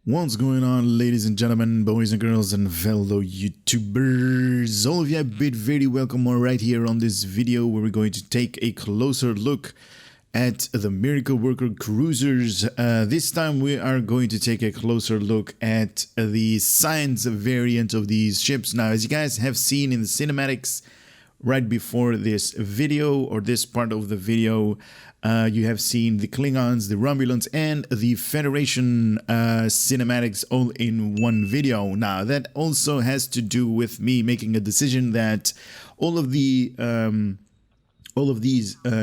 What's going on, ladies and gentlemen, boys and girls, and fellow YouTubers? All of you have been very welcome right here on this video where we're going to take a closer look at the Miracle Worker cruisers. This time we are going to take a closer look at the science variant of these ships. Now, as you guys have seen in the cinematics right before this video, or this part of the video, you have seen the Klingons, the Romulans, and the Federation cinematics all in one video. Now, that also has to do with me making a decision that all of these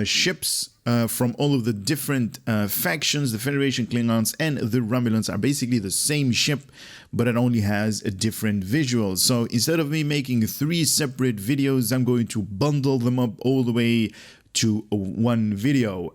ships from all of the different factions, the Federation, Klingons, and the Romulans, are basically the same ship, but it only has a different visual. So instead of me making 3 separate videos, I'm going to bundle them up all the way to one video.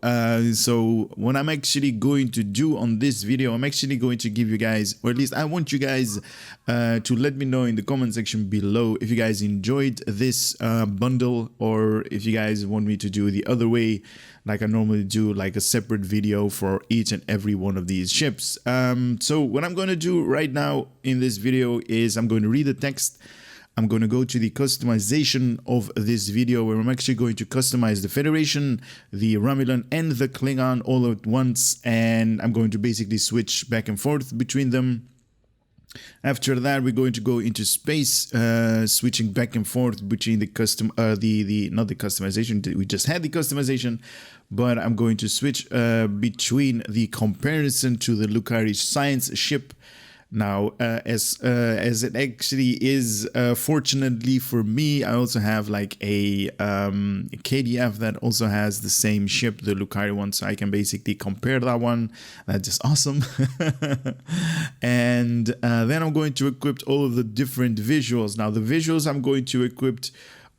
So what I'm actually going to do on this video, I'm actually going to give you guys, or at least I want you guys to let me know in the comment section below if you guys enjoyed this bundle, or if you guys want me to do the other way, like I normally do, like a separate video for each and every one of these ships. So what I'm going to do right now in this video is I'm going to read the text. I'm going to go to the customization of this video, where I'm actually going to customize the Federation, the Romulan, and the Klingon all at once, and I'm going to basically switch back and forth between them. After that, we're going to go into space, switching back and forth between the not the customization, we just had the customization, but I'm going to switch between the comparison to the Lucari science ship. Now, as it actually is, fortunately for me, I also have like a KDF that also has the same ship, the Lucari one, so I can basically compare that one. That's just awesome. And then I'm going to equip all of the different visuals. Now, the visuals I'm going to equip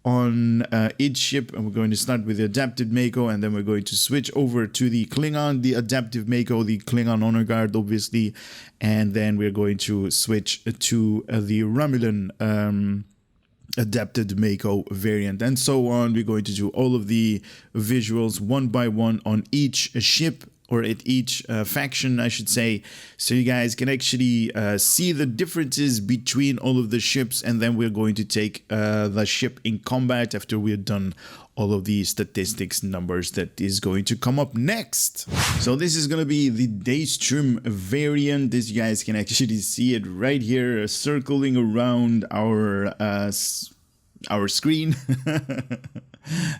on each ship, and we're going to start with the adaptive Mako, and then we're going to switch over to the Klingon, the adaptive Mako, the Klingon honor guard, obviously, and then we're going to switch to the Romulan adapted Mako variant, and so on. We're going to do all of the visuals one by one on each ship, or at each faction, I should say, so you guys can actually see the differences between all of the ships, and then we're going to take the ship in combat after we're done all of the statistics numbers that is going to come up next. So this is going to be the Daystrom variant. This, you guys can actually see it right here circling around our screen.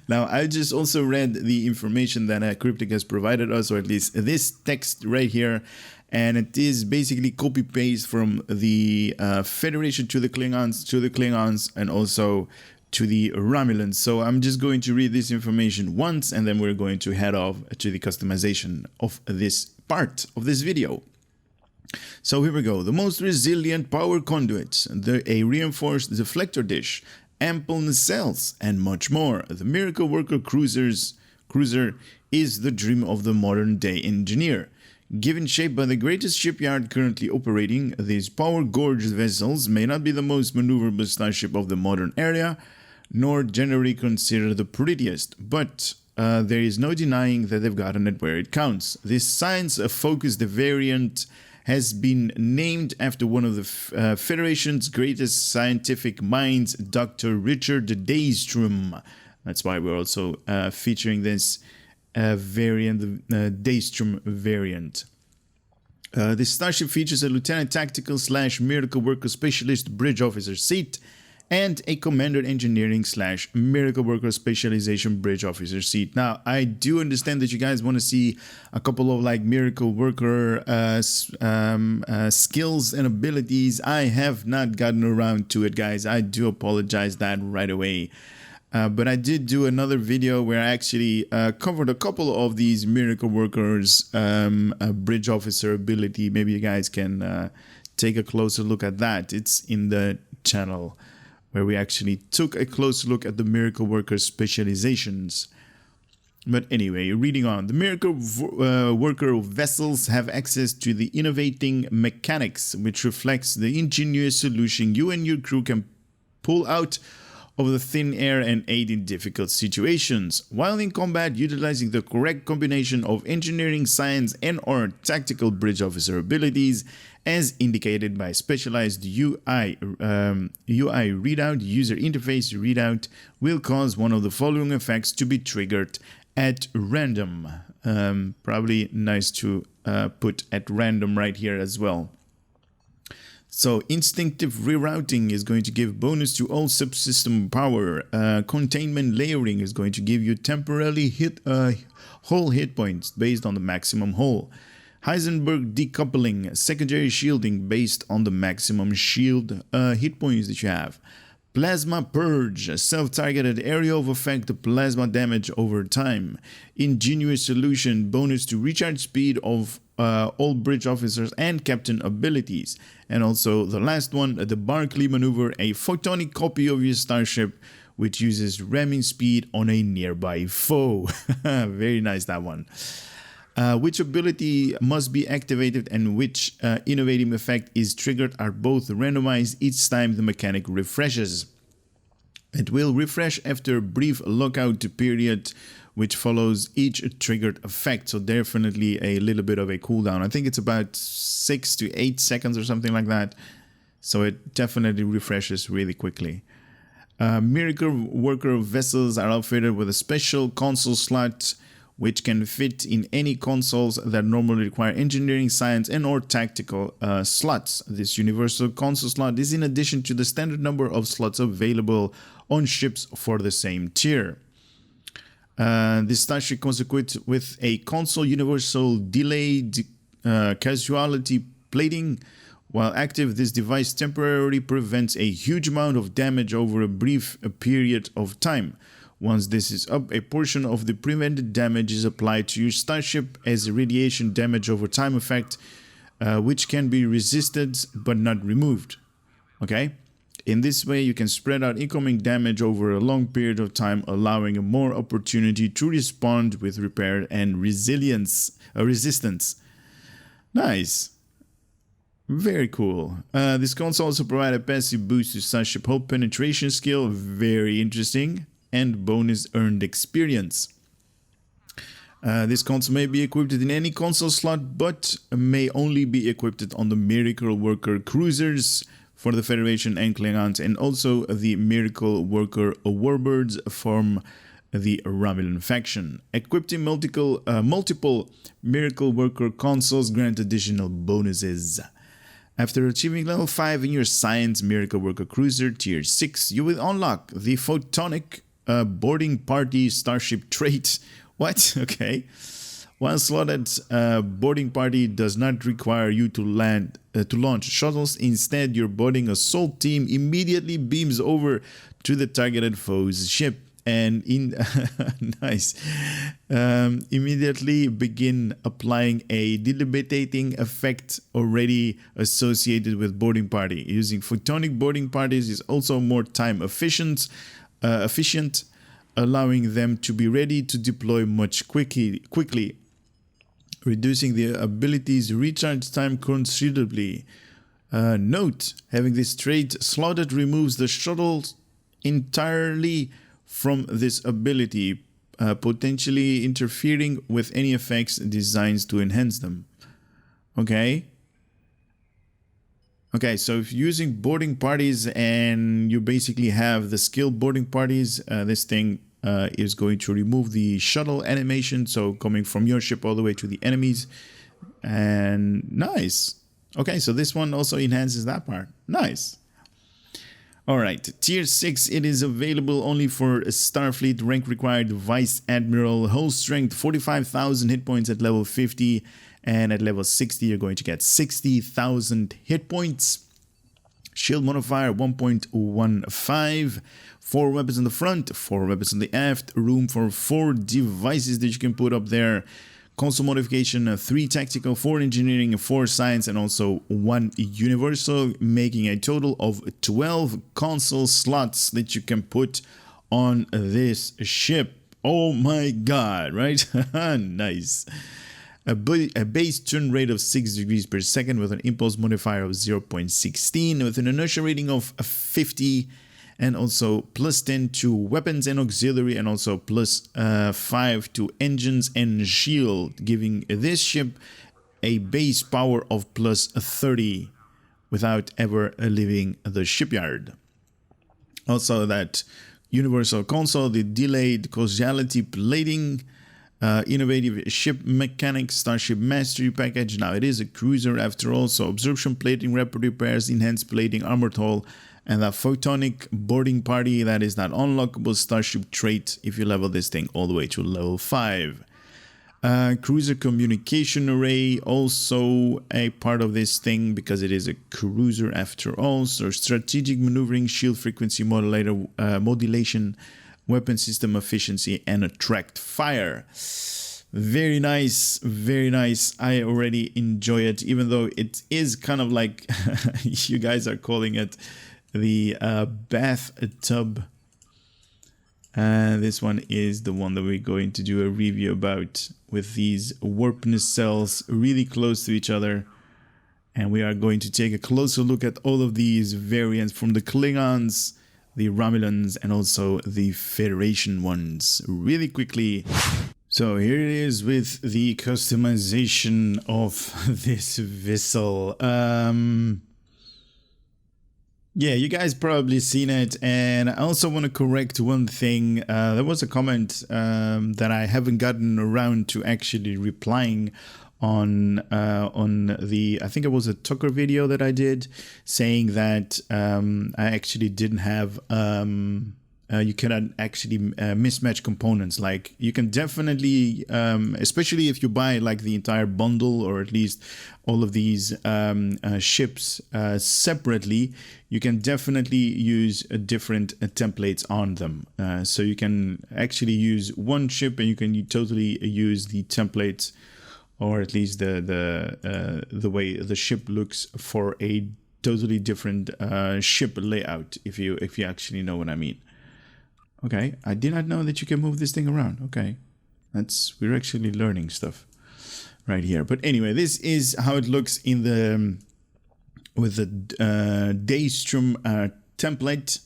Now, I just also read the information that Cryptic has provided us, or at least this text right here, and it is basically copy-paste from the Federation to the Klingons, and also to the Romulans. So I'm just going to read this information once, and then we're going to head off to the customization of this part of this video. So here we go. The most resilient power conduits, a reinforced deflector dish, ample nacelles, and much more. The Miracle Worker cruiser is the dream of the modern-day engineer. Given shape by the greatest shipyard currently operating, these power-gorged vessels may not be the most maneuverable starship of the modern era, nor generally considered the prettiest, but there is no denying that they've gotten it where it counts. This science-focused variant has been named after one of the Federation's greatest scientific minds, Dr. Richard Daystrom. That's why we're also featuring this variant, the Daystrom variant. This starship features a Lieutenant Tactical / Miracle Worker Specialist Bridge Officer seat, and a Commander Engineering / Miracle Worker Specialization Bridge Officer seat. Now, I do understand that you guys want to see a couple of like Miracle Worker skills and abilities. I have not gotten around to it, guys. I do apologize that right away. But I did do another video where I actually covered a couple of these Miracle Workers Bridge Officer ability. Maybe you guys can take a closer look at that. It's in the channel, where we actually took a close look at the Miracle Worker specializations. But anyway, reading on. The Miracle Worker vessels have access to the innovating mechanics, which reflects the ingenious solution you and your crew can pull out of the thin air and aid in difficult situations. While in combat, utilizing the correct combination of engineering, science, and/or tactical bridge officer abilities, as indicated by specialized UI readout, user interface readout, will cause one of the following effects to be triggered at random. Probably nice to put at random right here as well. So instinctive rerouting is going to give bonus to all subsystem power. Containment layering is going to give you temporarily whole hit points based on the maximum whole. Heisenberg decoupling, secondary shielding based on the maximum shield hit points that you have. Plasma Purge, self-targeted area of effect plasma damage over time. Ingenious Solution, bonus to recharge speed of all bridge officers and captain abilities. And also the last one, the Barclay Maneuver, a photonic copy of your starship which uses ramming speed on a nearby foe. Very nice, that one. Which ability must be activated and which innovative effect is triggered are both randomized each time the mechanic refreshes. It will refresh after a brief lockout period which follows each triggered effect, so definitely a little bit of a cooldown. I think it's about 6 to 8 seconds or something like that, so it definitely refreshes really quickly. Miracle Worker vessels are outfitted with a special console slot which can fit in any consoles that normally require engineering, science, and/or tactical slots. This universal console slot is in addition to the standard number of slots available on ships for the same tier. This starship comes equipped with a console universal delayed causality plating. While active, this device temporarily prevents a huge amount of damage over a brief period of time. Once this is up, a portion of the prevented damage is applied to your starship as a radiation damage over time effect, which can be resisted but not removed. Okay? In this way, you can spread out incoming damage over a long period of time, allowing a more opportunity to respond with repair and resistance. Nice. Very cool. This console also provides a passive boost to starship hull penetration skill. Very interesting. And bonus earned experience. This console may be equipped in any console slot, but may only be equipped on the Miracle Worker cruisers for the Federation and Klingons, and also the Miracle Worker Warbirds from the Romulan faction. Equipping multiple Miracle Worker consoles grant additional bonuses. After achieving level 5 in your Science Miracle Worker Cruiser Tier 6, you will unlock the Photonic Boarding Party Starship Trait. What? Okay. One slotted boarding party does not require you to launch shuttles. Instead, your boarding assault team immediately beams over to the targeted foe's ship and immediately begin applying a debilitating effect already associated with boarding party. Using photonic boarding parties is also more time efficient, allowing them to be ready to deploy much quickly, reducing the ability's recharge time considerably. Note, having this trait slotted removes the shuttles entirely from this ability, potentially interfering with any effects designed to enhance them. Okay, so if you're using boarding parties and you basically have the skilled boarding parties, this thing is going to remove the shuttle animation, so coming from your ship all the way to the enemies. And nice. Okay, so this one also enhances that part. Nice. All right, Tier 6, it is available only for Starfleet rank required Vice Admiral, hull strength 45,000 hit points at level 50, and at level 60 you're going to get 60,000 hit points. Shield modifier 1.15, 4 weapons on the front, 4 weapons on the aft, room for 4 devices that you can put up there. Console modification 3 tactical, 4 engineering, 4 science, and also 1 universal, making a total of 12 console slots that you can put on this ship. Oh my god, right? Nice. A base turn rate of 6 degrees per second with an impulse modifier of 0.16 with an inertia rating of 50 and also plus 10 to weapons and auxiliary, and also plus 5 to engines and shield, giving this ship a base power of plus 30 without ever leaving the shipyard. Also that universal console, the delayed causality plating, innovative ship mechanics, Starship Mastery Package. Now it is a cruiser after all, so absorption plating, rapid repairs, enhanced plating, armored hull, and that Photonic Boarding Party, that is that unlockable Starship Trait if you level this thing all the way to level 5. Cruiser communication array, also a part of this thing because it is a cruiser after all. So strategic maneuvering, shield frequency modulator, modulation, weapon system efficiency, and attract fire. Very nice, very nice. I already enjoy it, even though it is kind of like you guys are calling it the bathtub. This one is the one that we're going to do a review about, with these warp nacelles really close to each other. And we are going to take a closer look at all of these variants from the Klingons, the Romulans, and also the Federation ones really quickly. So here it is with the customization of this vessel. Yeah, you guys probably seen it, and I also want to correct one thing. There was a comment that I haven't gotten around to actually replying on the, I think it was a Tucker video that I did, saying that I actually didn't have you cannot actually mismatch components. Like you can definitely, especially if you buy like the entire bundle, or at least all of these ships separately, you can definitely use different templates on them. So you can actually use one ship and you can totally use the templates, or at least the way the ship looks, for a totally different ship layout, if you actually know what I mean. Okay, I did not know that you can move this thing around. Okay, we're actually learning stuff right here. But anyway, this is how it looks in the with the Daystrom template.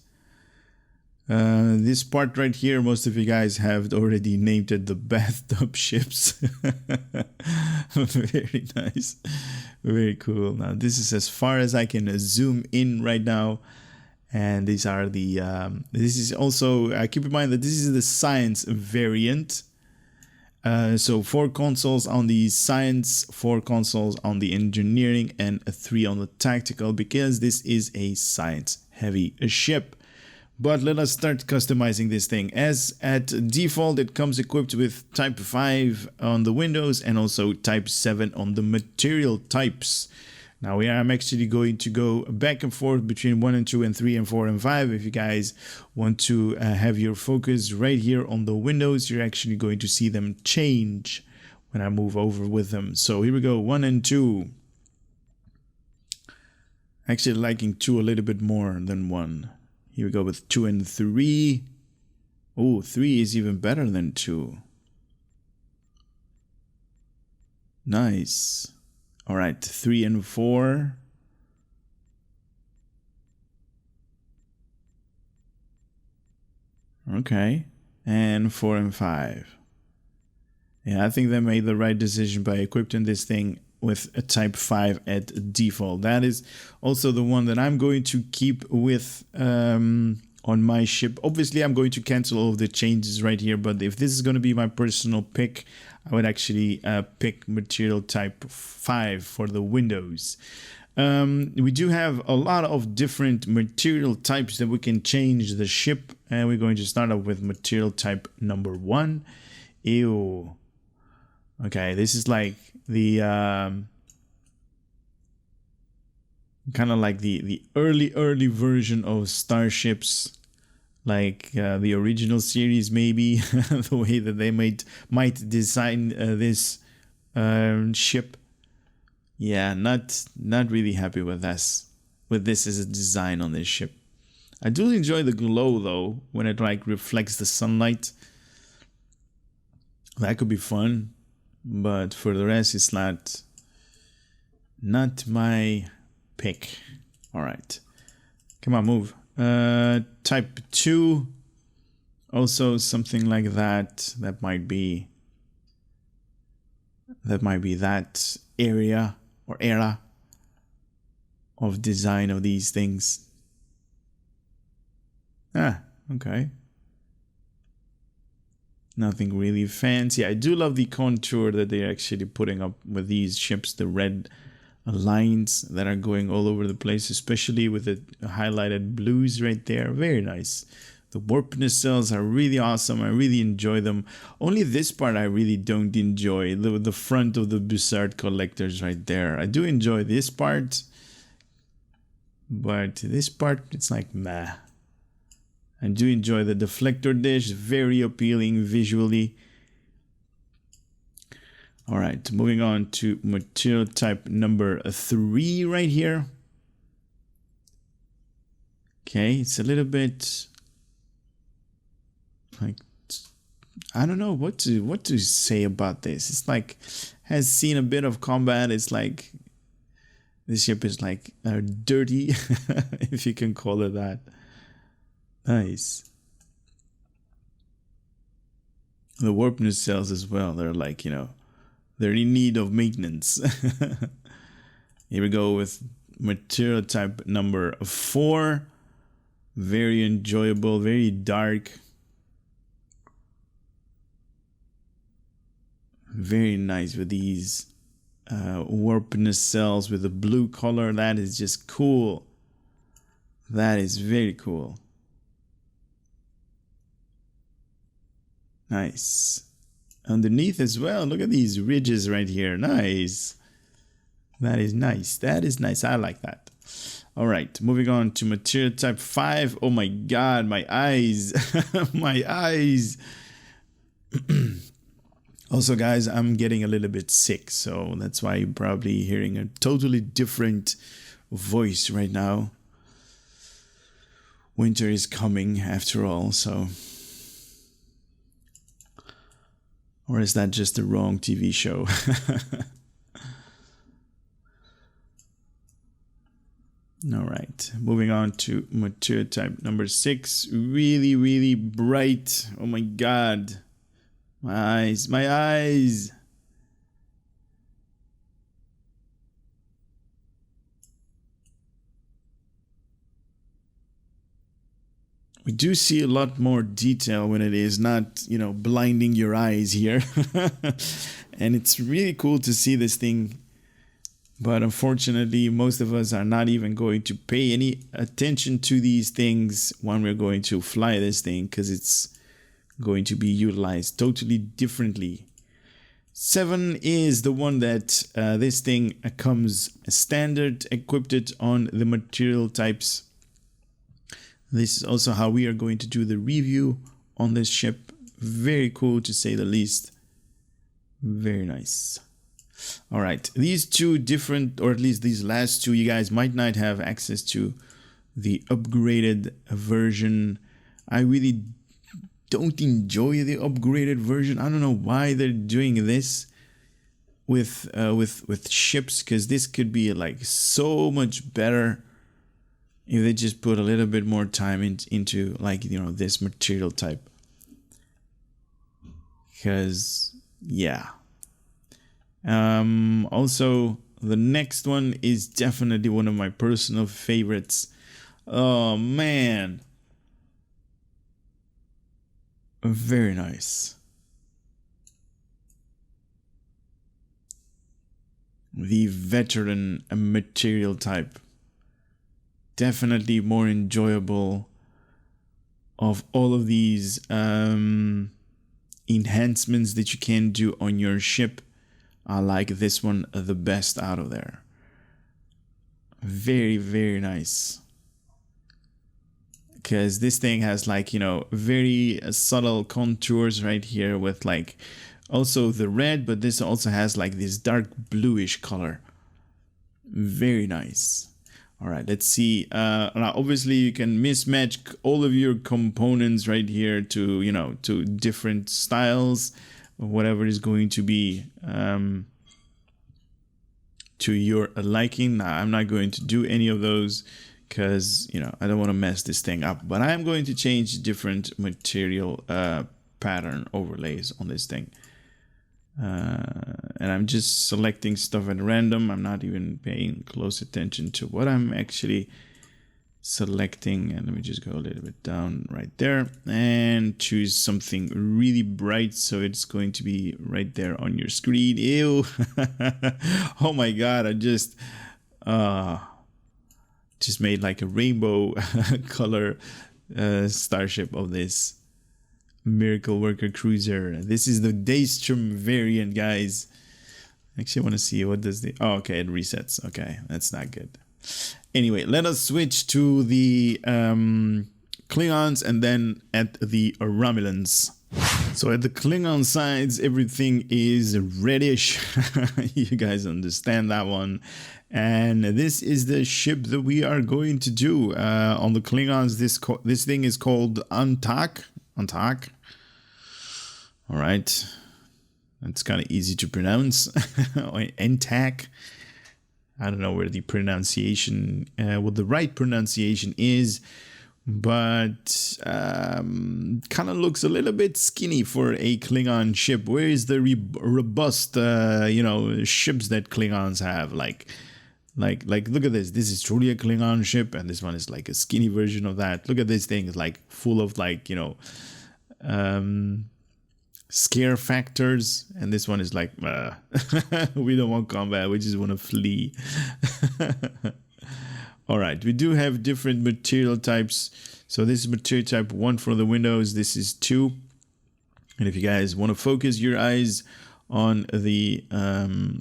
This part right here, most of you guys have already named it the bathtub ships. Very nice, very cool. Now this is as far as I can zoom in right now. And these are the, this is also, keep in mind that this is the science variant. So 4 consoles on the science, 4 consoles on the engineering, and 3 on the tactical, because this is a science heavy ship. But let us start customizing this thing. As at default, it comes equipped with Type 5 on the windows and also Type 7 on the material types. Now I'm actually going to go back and forth between 1 and 2 and 3 and 4 and 5. If you guys want to have your focus right here on the windows, you're actually going to see them change when I move over with them. So here we go, 1 and 2. Actually liking 2 a little bit more than 1. Here we go with 2 and 3. Oh, 3 is even better than 2. Nice. All right, 3 and 4. Okay, and 4 and 5. Yeah, I think they made the right decision by equipping this thing with a Type 5 at default. That is also the one that I'm going to keep with on my ship. Obviously, I'm going to cancel all of the changes right here, but if this is going to be my personal pick, I would actually pick material type 5 for the windows. We do have a lot of different material types that we can change the ship, and we're going to start off with material type number 1. Ew. Okay, this is like the kind of like the early version of starships. Like the original series, maybe the way that they might design this ship. Yeah, not really happy with this as a design on this ship. I do enjoy the glow though when it like reflects the sunlight. That could be fun, but for the rest, it's not my pick. All right, come on, move. Type 2. Also something like that. That might be that area or era of design of these things. Okay. Nothing really fancy. I do love the contour that they're actually putting up with these ships, the red lines that are going all over the place, especially with the highlighted blues right there. Very nice. The warp nacelles are really awesome. I really enjoy them. Only this part I really don't enjoy. The front of the Bussard collectors right there. I do enjoy this part. But this part, it's like meh. I do enjoy the deflector dish. Very appealing visually. Alright, moving on to material type number 3 right here. Okay, it's a little bit like, I don't know what to say about this. It's like, has seen a bit of combat. It's like, this ship is like dirty, if you can call it that. Nice. The warp nacelles as well. They're like, you know, they're in need of maintenance. Here we go with material type number 4. Very enjoyable, very dark. Very nice with these warp nacelles with the blue color. That is just cool. That is very cool. Nice. Underneath as well, look at these ridges right here. Nice. That is nice. That is nice. I like that. All right, moving on to material type 5. Oh my god, my eyes. My eyes. Also, guys, I'm getting a little bit sick, so that's why you're probably hearing a totally different voice right now. Winter is coming after all, so... Or is that just the wrong TV show? All right, moving on to material type number 6. Really, really bright. Oh my god. My eyes, my eyes. We do see a lot more detail when it is not, you know, blinding your eyes here. And it's really cool to see this thing. But unfortunately, most of us are not even going to pay any attention to these things when we're going to fly this thing, because it's going to be utilized totally differently. 7 is the one that this thing comes standard equipped on the material types. This is also how we are going to do the review on this ship. Very cool to say the least. Very nice. All right, these two different, or at least these last two, you guys might not have access to the upgraded version. I really don't enjoy the upgraded version. I don't know why they're doing this with ships, because this could be like so much better if they just put a little bit more time into like, you know, this material type. Because yeah. Also, the next one is definitely one of my personal favorites. Oh man, very nice. The veteran material type, definitely more enjoyable of all of these enhancements that you can do on your ship. I like this one the best out of there. Very, very nice. Because this thing has like, you know, very subtle contours right here with like also the red, but this also has like this dark bluish color. Very nice. All right, let's see. Now obviously you can mismatch all of your components right here to, you know, to different styles, whatever is going to be to your liking. Now I'm not going to do any of those because, you know, I don't want to mess this thing up. But I am going to change different material pattern overlays on this thing. And I'm just selecting stuff at random. I'm not even paying close attention to what I'm actually selecting. And let me just go a little bit down right there and choose something really bright, so it's going to be right there on your screen. Ew. Oh my god, I just made like a rainbow color starship of this Miracle Worker cruiser. This is the Daystrom variant, guys. Actually, I want to see what does the... Oh, okay, it resets. Okay, that's not good. Anyway, let us switch to the Klingons and then at the Romulans. So at the Klingon sides, everything is reddish. You guys understand that one. And this is the ship that we are going to do. On the Klingons, this thing is called Antaak. Antaak. All right. That's kind of easy to pronounce. Antaak. I don't know where the pronunciation, what the right pronunciation is, but kind of looks a little bit skinny for a Klingon ship. Where is the robust, you know, ships that Klingons have? Like, look at this. This is truly a Klingon ship, and this one is like a skinny version of that. Look at this thing. It's like full of like, you know, scare factors, and this one is like we don't want combat, we just want to flee. All right, we do have different material types. So this is material type 1 for the windows, this is 2, and if you guys want to focus your eyes on the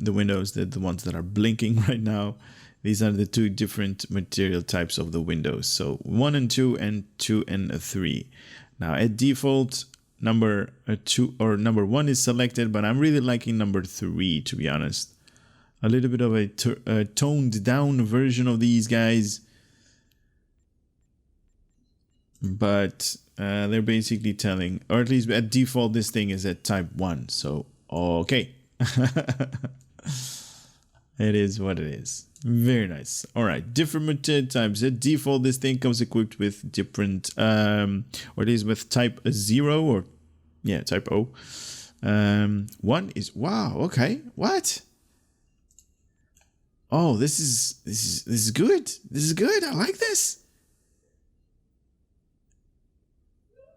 windows, the ones that are blinking right now, these are the 2 different material types of the windows. So 1 and 2 and 2 and 3. Now at default, number 2 or number 1 is selected, but I'm really liking number 3, to be honest. A little bit of a toned down version of these guys, but they're basically telling, or at least at default, this thing is at type 1. So okay. It is what it is. Very nice. All right, different material types. At default, this thing comes equipped with different, or it is with type 0 or, yeah, type O. 1 is, wow, okay, what? Oh, this is good. This is good. I like this.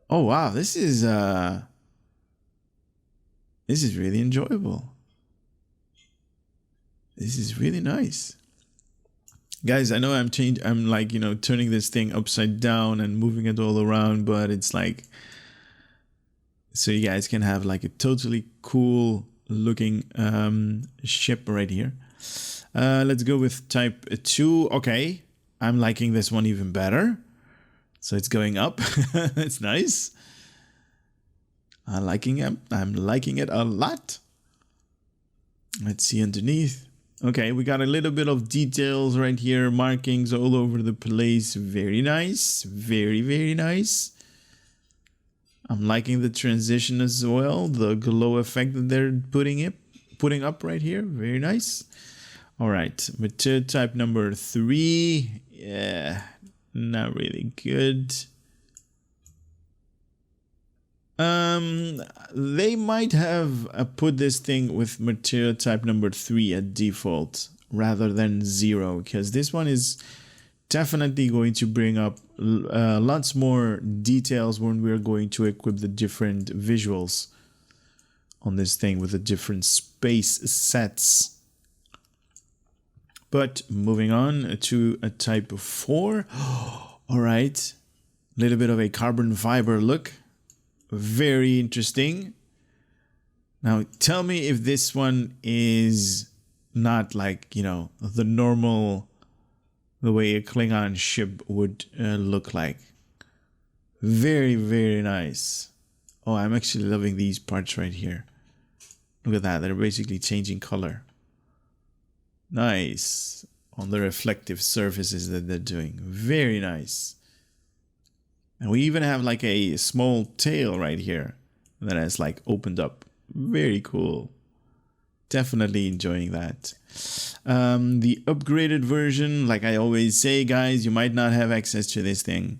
Oh wow, this is really enjoyable. This is really nice. Guys, I know I'm like, you know, turning this thing upside down and moving it all around, but it's like, so you guys can have like a totally cool looking ship right here. Let's go with type 2. Okay, I'm liking this one even better. So it's going up. It's nice. I'm liking it a lot. Let's see underneath. Okay, we got a little bit of details right here, markings all over the place. Very nice. Very, very nice. I'm liking the transition as well, the glow effect that they're putting up right here. Very nice. All right, material type number 3. Yeah, not really good. They might have put this thing with material type number 3 at default rather than 0, because this one is definitely going to bring up lots more details when we're going to equip the different visuals on this thing with the different space sets. But moving on to a type 4. All right, a little bit of a carbon fiber look. Very interesting. Now, tell me if this one is not like, you know, the normal, the way a Klingon ship would look like. Very, very nice. Oh, I'm actually loving these parts right here. Look at that. They're basically changing color. Nice. On the reflective surfaces that they're doing. Very nice. And we even have like a small tail right here that has like opened up. Very cool. Definitely enjoying that. The upgraded version, like I always say, guys, you might not have access to this thing.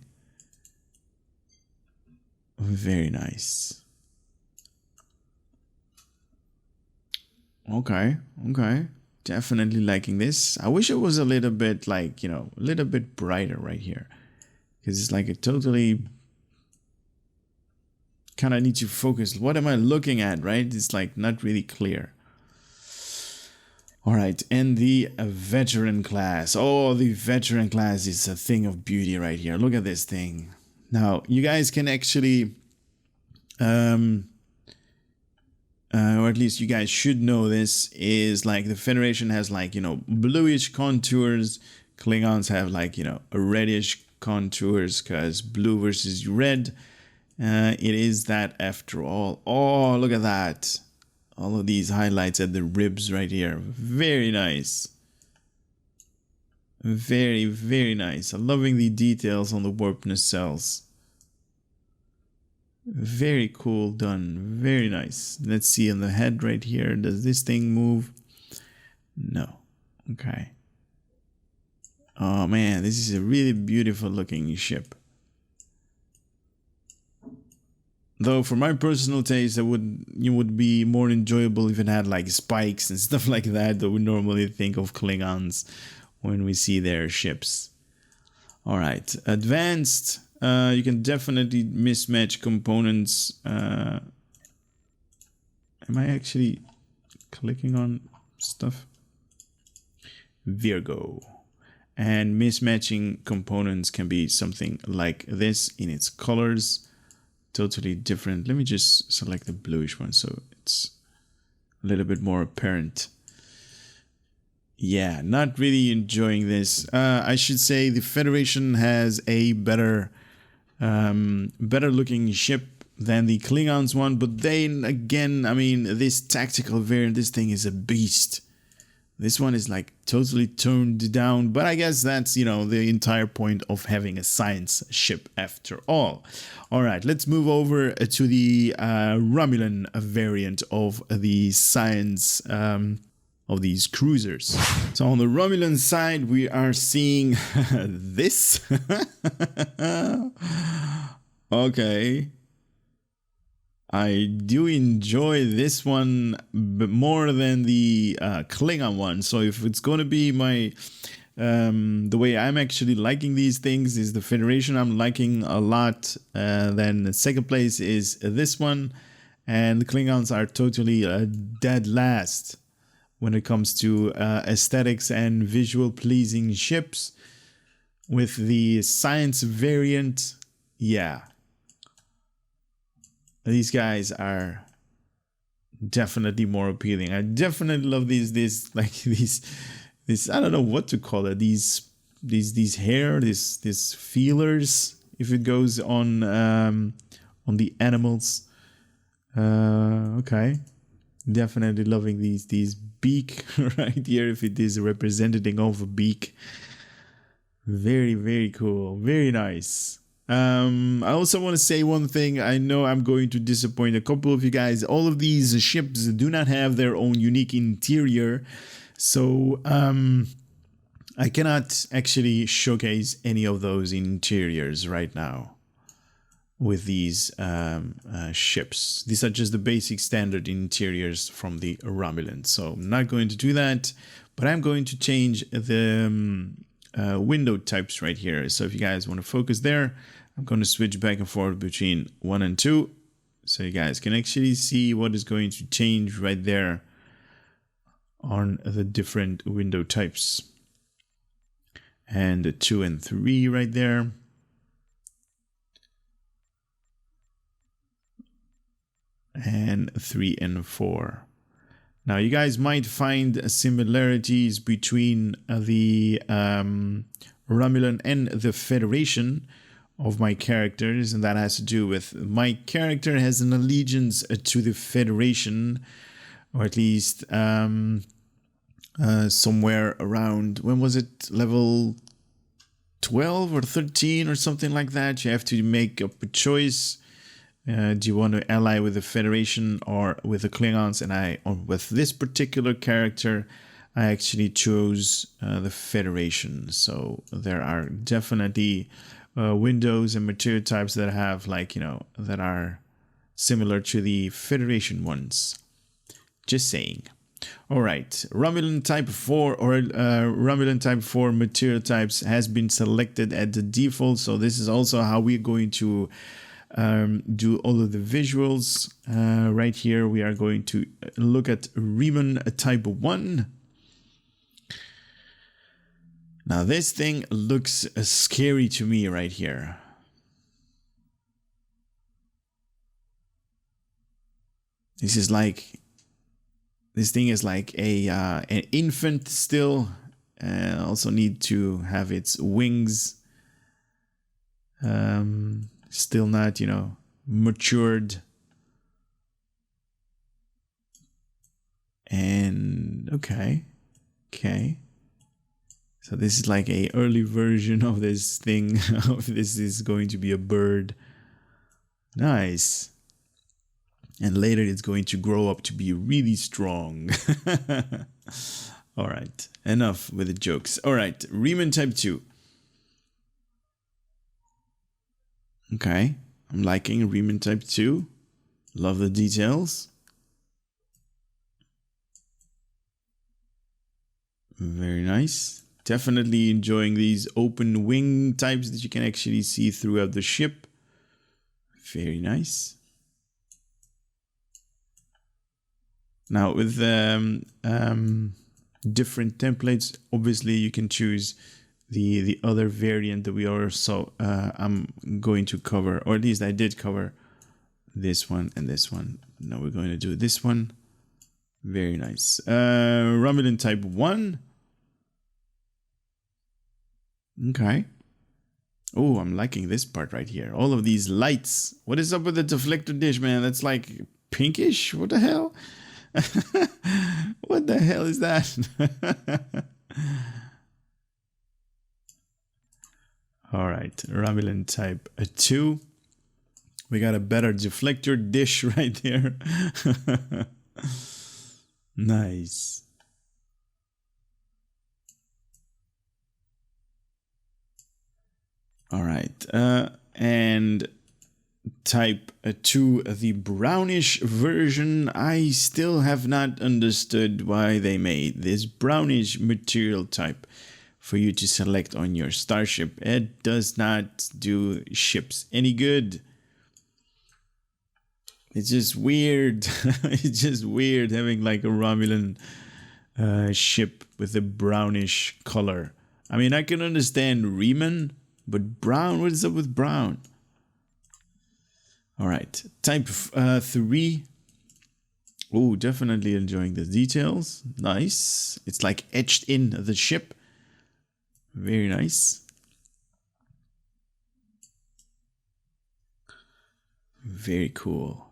Very nice. Okay, okay. Definitely liking this. I wish it was a little bit like, you know, a little bit brighter right here. Because it's like a totally... kind of need to focus. What am I looking at, right? It's like not really clear. All right, and the veteran class. Oh, the veteran class is a thing of beauty right here. Look at this thing. Now, you guys can actually... or at least you guys should know this, is like the Federation has like, you know, bluish contours. Klingons have like, you know, a reddish contours because blue versus red. It is that after all. Oh, look at that. All of these highlights at the ribs right here. Very nice. Very, very nice. I'm loving the details on the warp nacelles. Very cool done. Very nice. Let's see on the head right here. Does this thing move? No. Okay. Oh man, this is a really beautiful looking ship. Though for my personal taste, it would be more enjoyable if it had like spikes and stuff like that we normally think of Klingons when we see their ships. Alright, advanced. You can definitely mismatch components. Am I actually clicking on stuff? Virgo. And mismatching components can be something like this in its colors. Totally different. Let me just select the bluish one so it's a little bit more apparent. Yeah, not really enjoying this. I should say the Federation has a better looking ship than the Klingons one, but then again, I mean, this tactical variant, this thing is a beast. This one is like totally toned down, but I guess that's, you know, the entire point of having a science ship after all. All right, let's move over to the Romulan variant of the science of these cruisers. So on the Romulan side, we are seeing this. Okay. I do enjoy this one more than the Klingon one. So if it's going to be my... the way I'm actually liking these things is the Federation I'm liking a lot. Then the second place is this one. And the Klingons are totally dead last when it comes to aesthetics and visual pleasing ships. With the science variant, yeah. These guys are definitely more appealing. I definitely love these I don't know what to call it. These hair, these feelers. If it goes on the animals. Okay, definitely loving these beak right here. If it is a representative of a beak, very, very cool, very nice. I also want to say one thing. I know I'm going to disappoint a couple of you guys. All of these ships do not have their own unique interior. So I cannot actually showcase any of those interiors right now with these ships. These are just the basic standard interiors from the Romulan. So I'm not going to do that, but I'm going to change the window types right here. So if you guys want to focus there, I'm going to switch back and forth between 1 and 2 so you guys can actually see what is going to change right there on the different window types. And 2 and 3 right there. And 3 and 4. Now you guys might find similarities between the Romulan and the Federation of my characters, and that has to do with my character has an allegiance to the Federation, or at least somewhere around, when was it, level 12 or 13 or something like that. You have to make up a choice Do you want to ally with the Federation or with the Klingons? And with this particular character, I actually chose the Federation. So there are definitely windows and material types that have that are similar to the Federation ones. Just saying. All right, Romulan Type 4 or Romulan Type 4 material types has been selected at the default. So this is also how we're going to do all of the visuals. Right here, we are going to look at Romulan Type 1. Now this thing looks scary to me right here. This thing is like an infant still. Also need to have its wings still not, matured. And okay. So this is like a early version of this thing. This is going to be a bird. Nice. And later it's going to grow up to be really strong. All right, enough with the jokes. All right, Romulan Type 2. Okay, I'm liking Romulan Type 2. Love the details. Very nice. Definitely enjoying these open wing types that you can actually see throughout the ship. Very nice. Now with different templates, obviously you can choose the other variant that we also I'm going to cover, or at least I did cover this one and this one. Now we're going to do this one. Very nice. Romulan Type 1. Okay. Oh, I'm liking this part right here. All of these lights. What is up with the deflector dish, man? That's like pinkish. What the hell? What the hell is that? All right, Romulan Type 2. We got a better deflector dish right there. Nice. All right, and Type 2, the brownish version. I still have not understood why they made this brownish material type for you to select on your starship. It does not do ships any good. It's just weird. It's just weird having like a Romulan ship with a brownish color. I mean, I can understand Riemann, but brown, what is up with brown? All right, Type 3. Oh, definitely enjoying the details. Nice. It's like etched in the ship. Very nice. Very cool.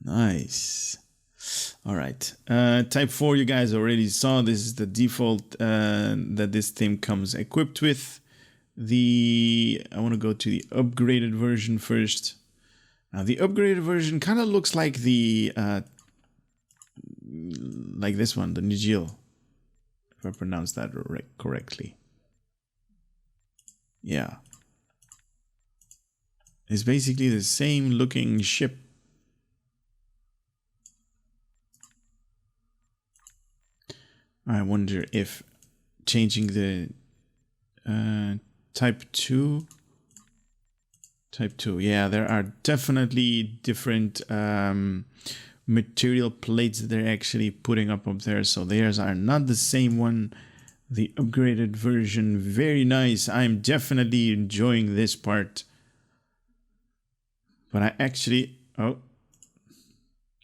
Nice. All right. Type 4, you guys already saw. This is the default that this theme comes equipped with. I want to go to the upgraded version first. Now, the upgraded version kind of looks like like this one, the Nigel, if I pronounce that correctly. Yeah. It's basically the same looking ship. I wonder if changing the Type 2. Yeah, there are definitely different material plates that they're actually putting up there. So theirs are not the same one. The upgraded version, very nice. I'm definitely enjoying this part. But I actually... Oh.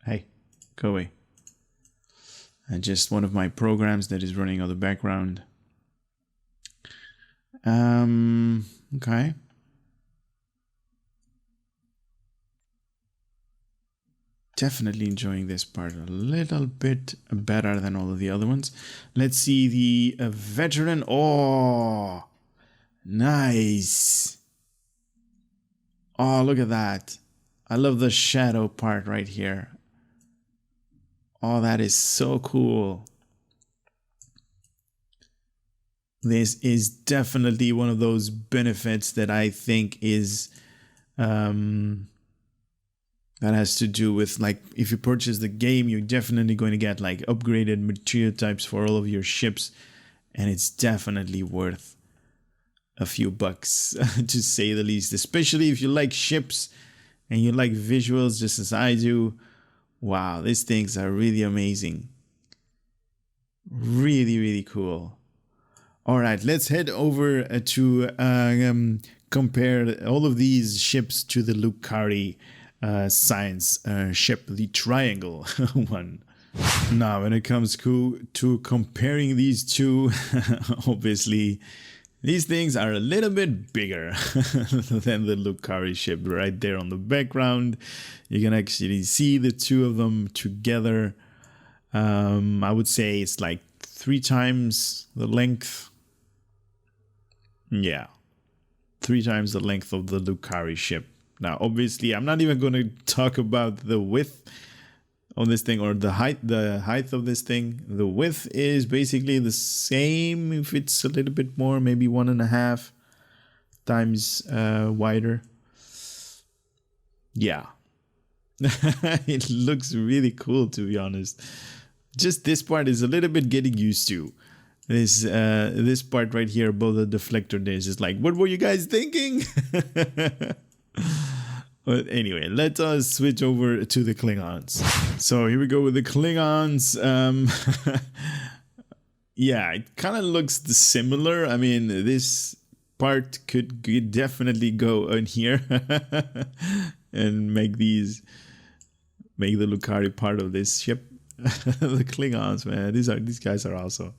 Hey, go away. Just one of my programs that is running on the background. Okay. Definitely enjoying this part a little bit better than all of the other ones. Let's see the veteran. Oh, Nice. Oh, look at that. I love the shadow part right here. Oh, that is so cool. This is definitely one of those benefits that I think is that has to do with, like, if you purchase the game, you're definitely going to get like upgraded material types for all of your ships, and it's definitely worth a few bucks to say the least, especially if you like ships and you like visuals just as I do. Wow, these things are really amazing. Really, really cool. All right, let's head over to compare all of these ships to the Lucari science ship, the triangle one. Now, when it comes to comparing these two, obviously, these things are a little bit bigger than the Lucari ship right there on the background. You can actually see the two of them together. I would say it's like 3 times the length. Yeah, 3 times the length of the Lucari ship. Now, obviously, I'm not even going to talk about the width on this thing, or the height of this thing. The width is basically the same, if it's a little bit more, maybe 1.5 times wider. Yeah. It looks really cool, to be honest. Just this part is a little bit getting used to. This part right here above the deflector dish is like, what were you guys thinking? But anyway, let us switch over to the Klingons. So here we go with the Klingons. Yeah, it kind of looks similar. I mean, this part could definitely go in here and make the Lucari part of this ship. The Klingons, man, these guys are awesome.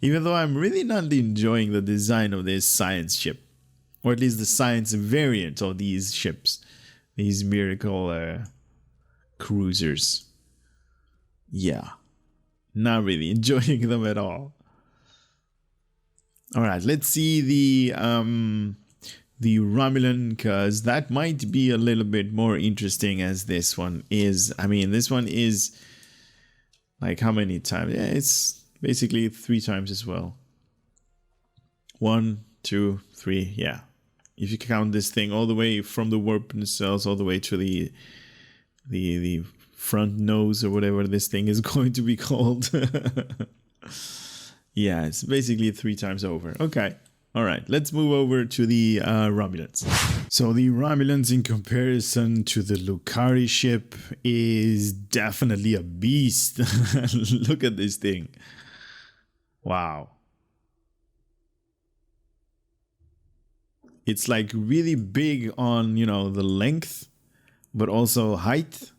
Even though I'm really not enjoying the design of this science ship, or at least the science variant of these ships, these miracle cruisers. Yeah, not really enjoying them at all. All right, let's see the Romulan, because that might be a little bit more interesting, as this one is. I mean, this one is like how many times? Yeah, it's basically 3 times as well. 1, 2, 3. Yeah, if you count this thing all the way from the warp cells all the way to the front nose, or whatever this thing is going to be called. Yeah, it's basically 3 times over. Okay. All right, let's move over to the Romulans. So the Romulans, in comparison to the Lucari ship, is definitely a beast. Look at this thing. Wow. It's like really big on, you know, the length, but also height.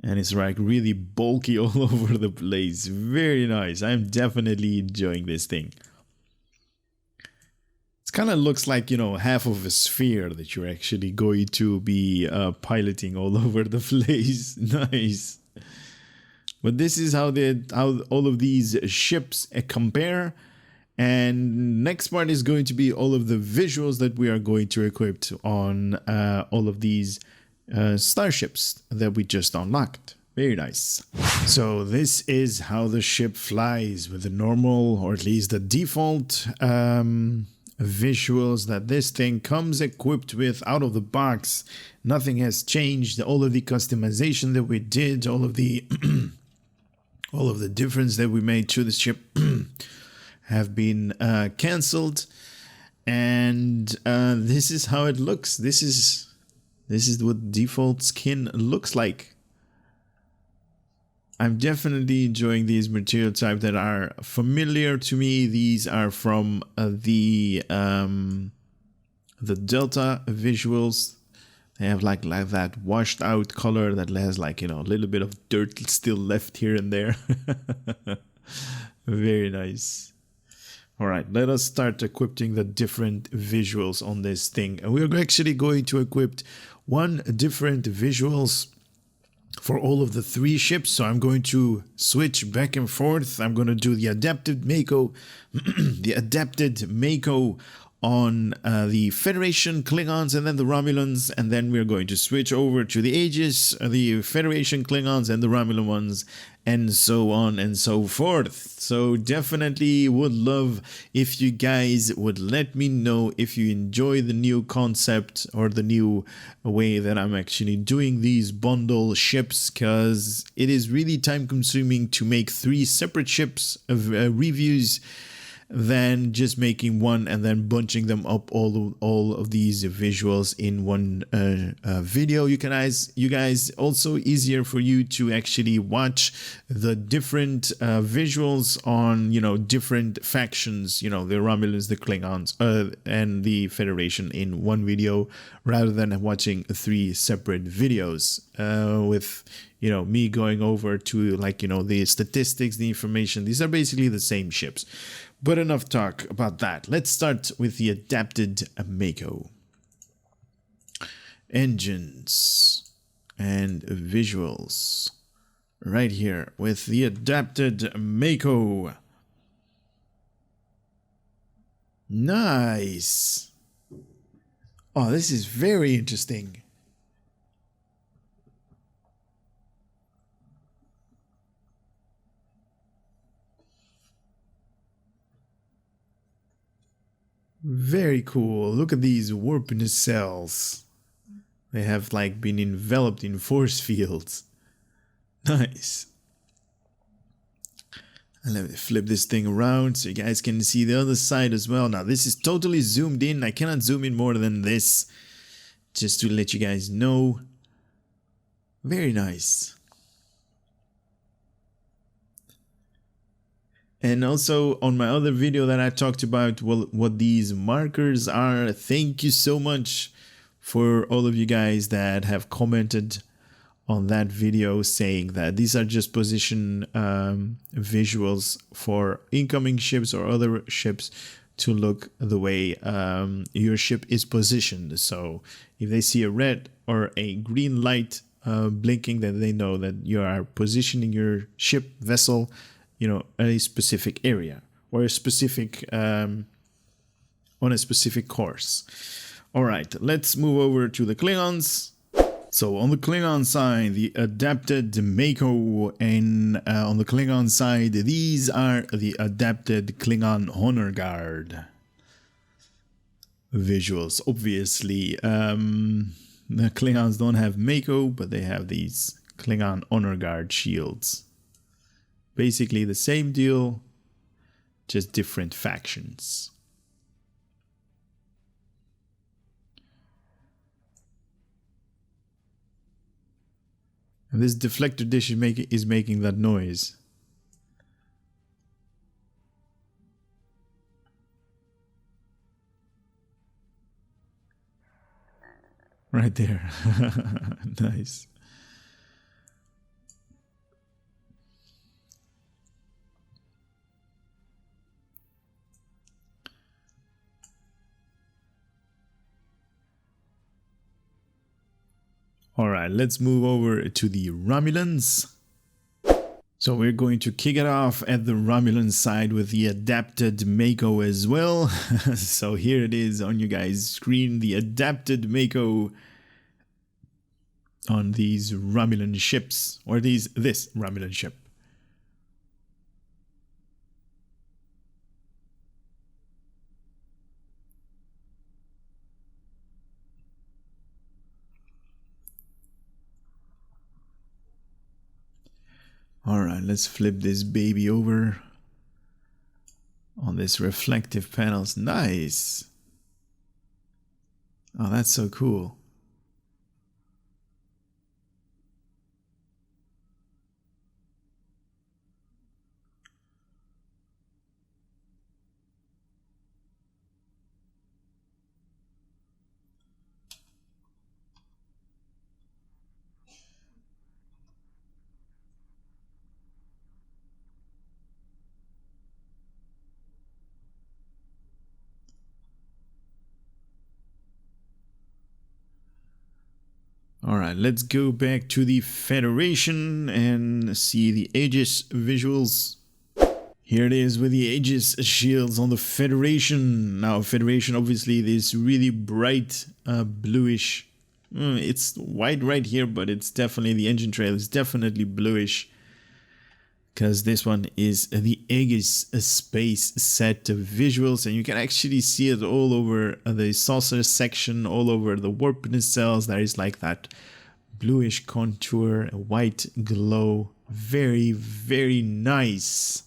And it's like really bulky all over the place. Very nice. I'm definitely enjoying this thing. It kind of looks like, you know, half of a sphere that you're actually going to be piloting all over the place. Nice. But this is how all of these ships compare. And next part is going to be all of the visuals that we are going to equip on all of these starships that we just unlocked. Very nice. So this is how the ship flies, with the normal, or at least the default visuals that this thing comes equipped with out of the box. Nothing has changed. All of the customization that we did, all of the all of the difference that we made to the ship have been cancelled, and this is how it looks. This is what default skin looks like. I'm definitely enjoying these material types that are familiar to me. These are from the Delta visuals. They have like that washed out color that has, like, you know, a little bit of dirt still left here and there. Very nice. All right, let us start equipping the different visuals on this thing. And we're actually going to equip 1 different visuals for all of the 3 ships. So I'm going to switch back and forth. I'm going to do the adapted Mako, the adapted Mako on the Federation Klingons and then the Romulans, and then we're going to switch over to the Aegis, the Federation Klingons and the Romulan ones, and so on and so forth. So definitely would love if you guys would let me know if you enjoy the new concept or the new way that I'm actually doing these bundle ships, because it is really time consuming to make 3 separate ships of reviews than just making one and then bunching them up all of these visuals in one video. You guys also easier for you to actually watch the different visuals on, you know, different factions, you know, the Romulans, the Klingons, and the Federation in one video, rather than watching 3 separate videos with, you know, me going over to, like, you know, the statistics, the information. These are basically the same ships. But enough talk about that. Let's start with the adapted Mako. Engines and visuals. Right here with the adapted Mako. Nice. Oh, this is very interesting. Very cool. Look at these warp nacelles. They have like been enveloped in force fields. Nice. And let me flip this thing around so you guys can see the other side as well. Now this is totally zoomed in. I cannot zoom in more than this, just to let you guys know. Very nice. And also on my other video that I talked about what these markers are, thank you so much for all of you guys that have commented on that video saying that these are just position visuals for incoming ships or other ships to look the way your ship is positioned. So if they see a red or a green light blinking, then they know that you are positioning your ship vessel, you know, a specific area or a specific on a specific course. All right, let's move over to the Klingons. So on the Klingon side, the adapted Mako, and on the Klingon side, these are the adapted Klingon Honor Guard visuals. Obviously, the Klingons don't have Mako, but they have these Klingon Honor Guard shields. Basically the same deal, just different factions. And this deflector dish is making that noise. Right there. Nice. All right, let's move over to the Romulans. So we're going to kick it off at the Romulan side with the adapted Mako as well. So here it is on you guys' screen, the adapted Mako on these Romulan ships, or this Romulan ship. All right, let's flip this baby over on this reflective panels. Nice. Oh, that's so cool. All right, let's go back to the Federation and see the Aegis visuals. Here it is with the Aegis shields on the Federation. Now, Federation, obviously, this really bright bluish. It's white right here, but it's definitely, the engine trail is definitely bluish. Because this one is the Aegis space set visuals. And you can actually see it all over the saucer section, all over the warp nacelles. There is like that bluish contour, a white glow. Very, very nice.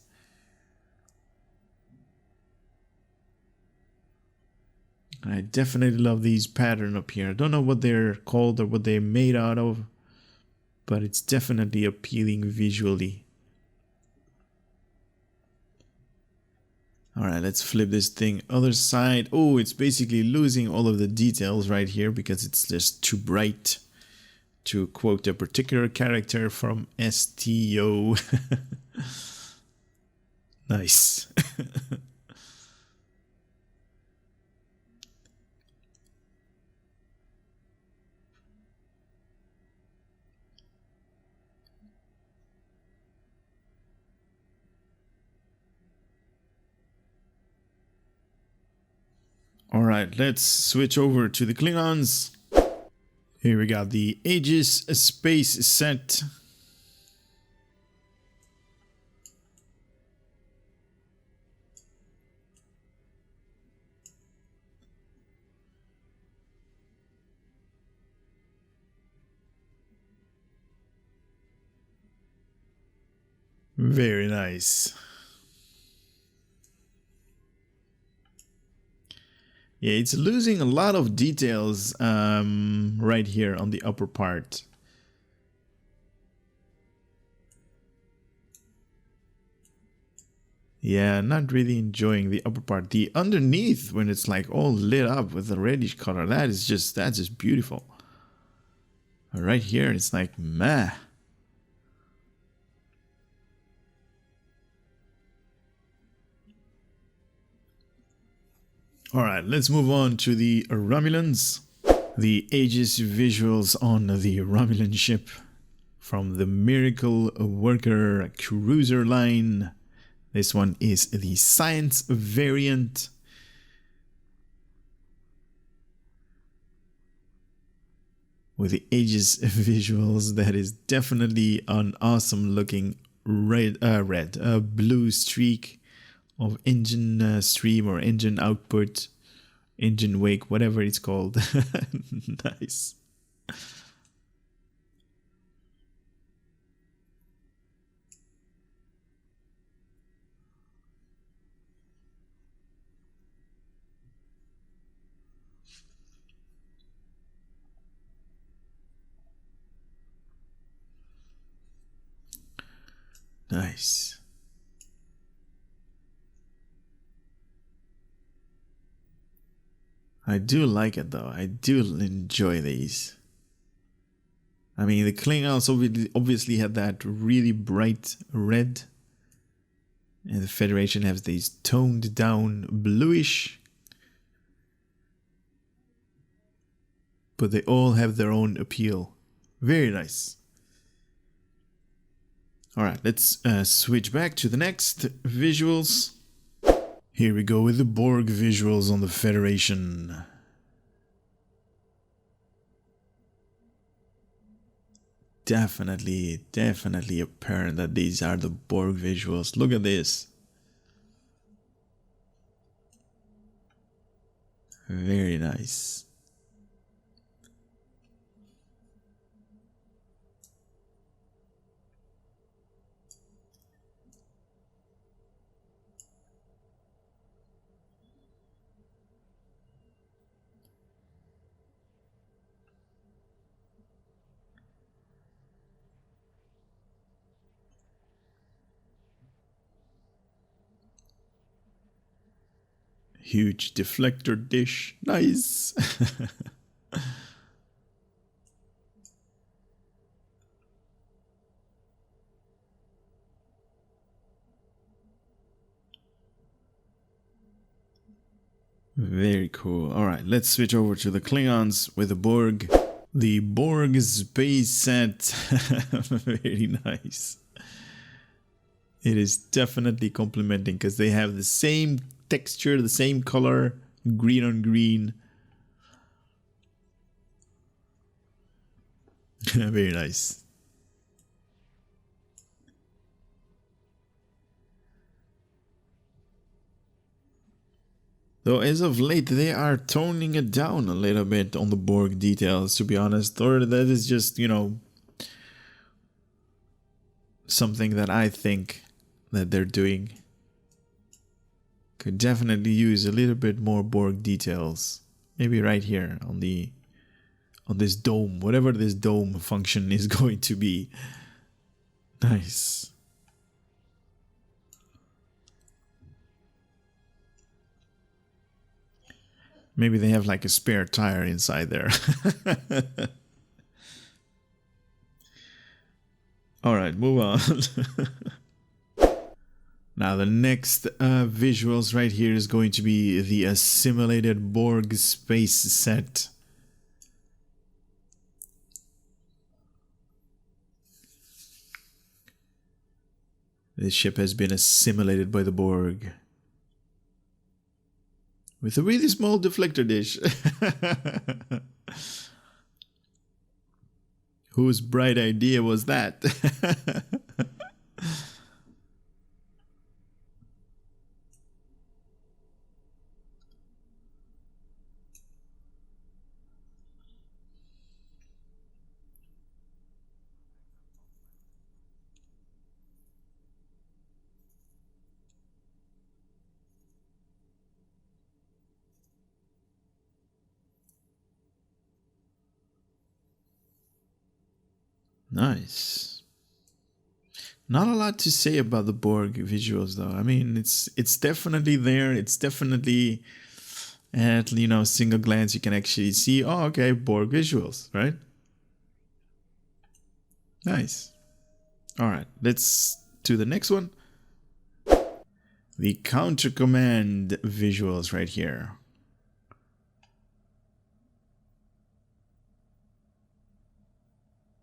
I definitely love these pattern up here. I don't know what they're called or what they're made out of, but it's definitely appealing visually. Alright, let's flip this thing other side. Oh, it's basically losing all of the details right here because it's just too bright. To quote a particular character from STO. Nice. Alright, let's switch over to the Klingons. Here we got the Aegis space set. Very nice. Yeah, it's losing a lot of details right here on the upper part. Yeah, not really enjoying the upper part. The underneath, when it's like all lit up with the reddish color, that's just beautiful. Right here, it's like meh. Alright, let's move on to the Romulans. The Aegis visuals on the Romulan ship from the Miracle Worker cruiser line. This one is the science variant. With the Aegis visuals, that is definitely an awesome looking blue streak of engine stream or engine output, engine wake, whatever it's called. Nice. Nice. I do like it though. I do enjoy these. I mean, the Klingons obviously had that really bright red. And the Federation has these toned down bluish. But they all have their own appeal. Very nice. Alright, let's switch back to the next visuals. Here we go with the Borg visuals on the Federation. Definitely apparent that these are the Borg visuals. Look at this. Very nice. Huge deflector dish. Nice. Very cool. Alright, let's switch over to the Klingons with the Borg. The Borg space set. Very nice. It is definitely complementing because they have the same texture, the same color, green on green. Very nice. Though as of late, they are toning it down a little bit on the Borg details, to be honest. Or that is just, you know, something that I think that they're doing. Could definitely use a little bit more Borg details. Maybe right here on this dome, whatever this dome function is going to be. Nice. Maybe they have like a spare tire inside there. All right, move on. Now the next visuals right here is going to be the assimilated Borg space set. This ship has been assimilated by the Borg. With a really small deflector dish. Whose bright idea was that? Nice. Not a lot to say about the Borg visuals though. I mean, it's definitely there. It's definitely at, you know, single glance you can actually see, oh, okay, Borg visuals, right? Nice. All right, let's do the next one. The counter command visuals right here.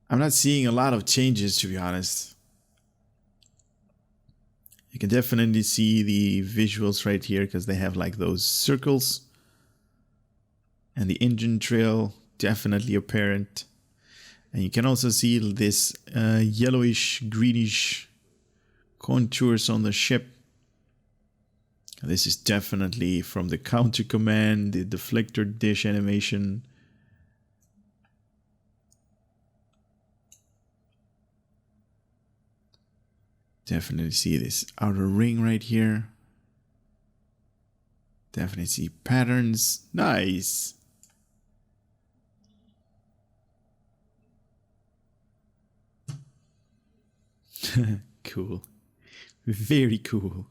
I'm not seeing a lot of changes, to be honest. You can definitely see the visuals right here because they have like those circles. And the engine trail, definitely apparent. And you can also see this yellowish, greenish contours on the ship. This is definitely from the counter command, the deflector dish animation. Definitely see this outer ring right here. Definitely see patterns. Nice. Cool. Very cool.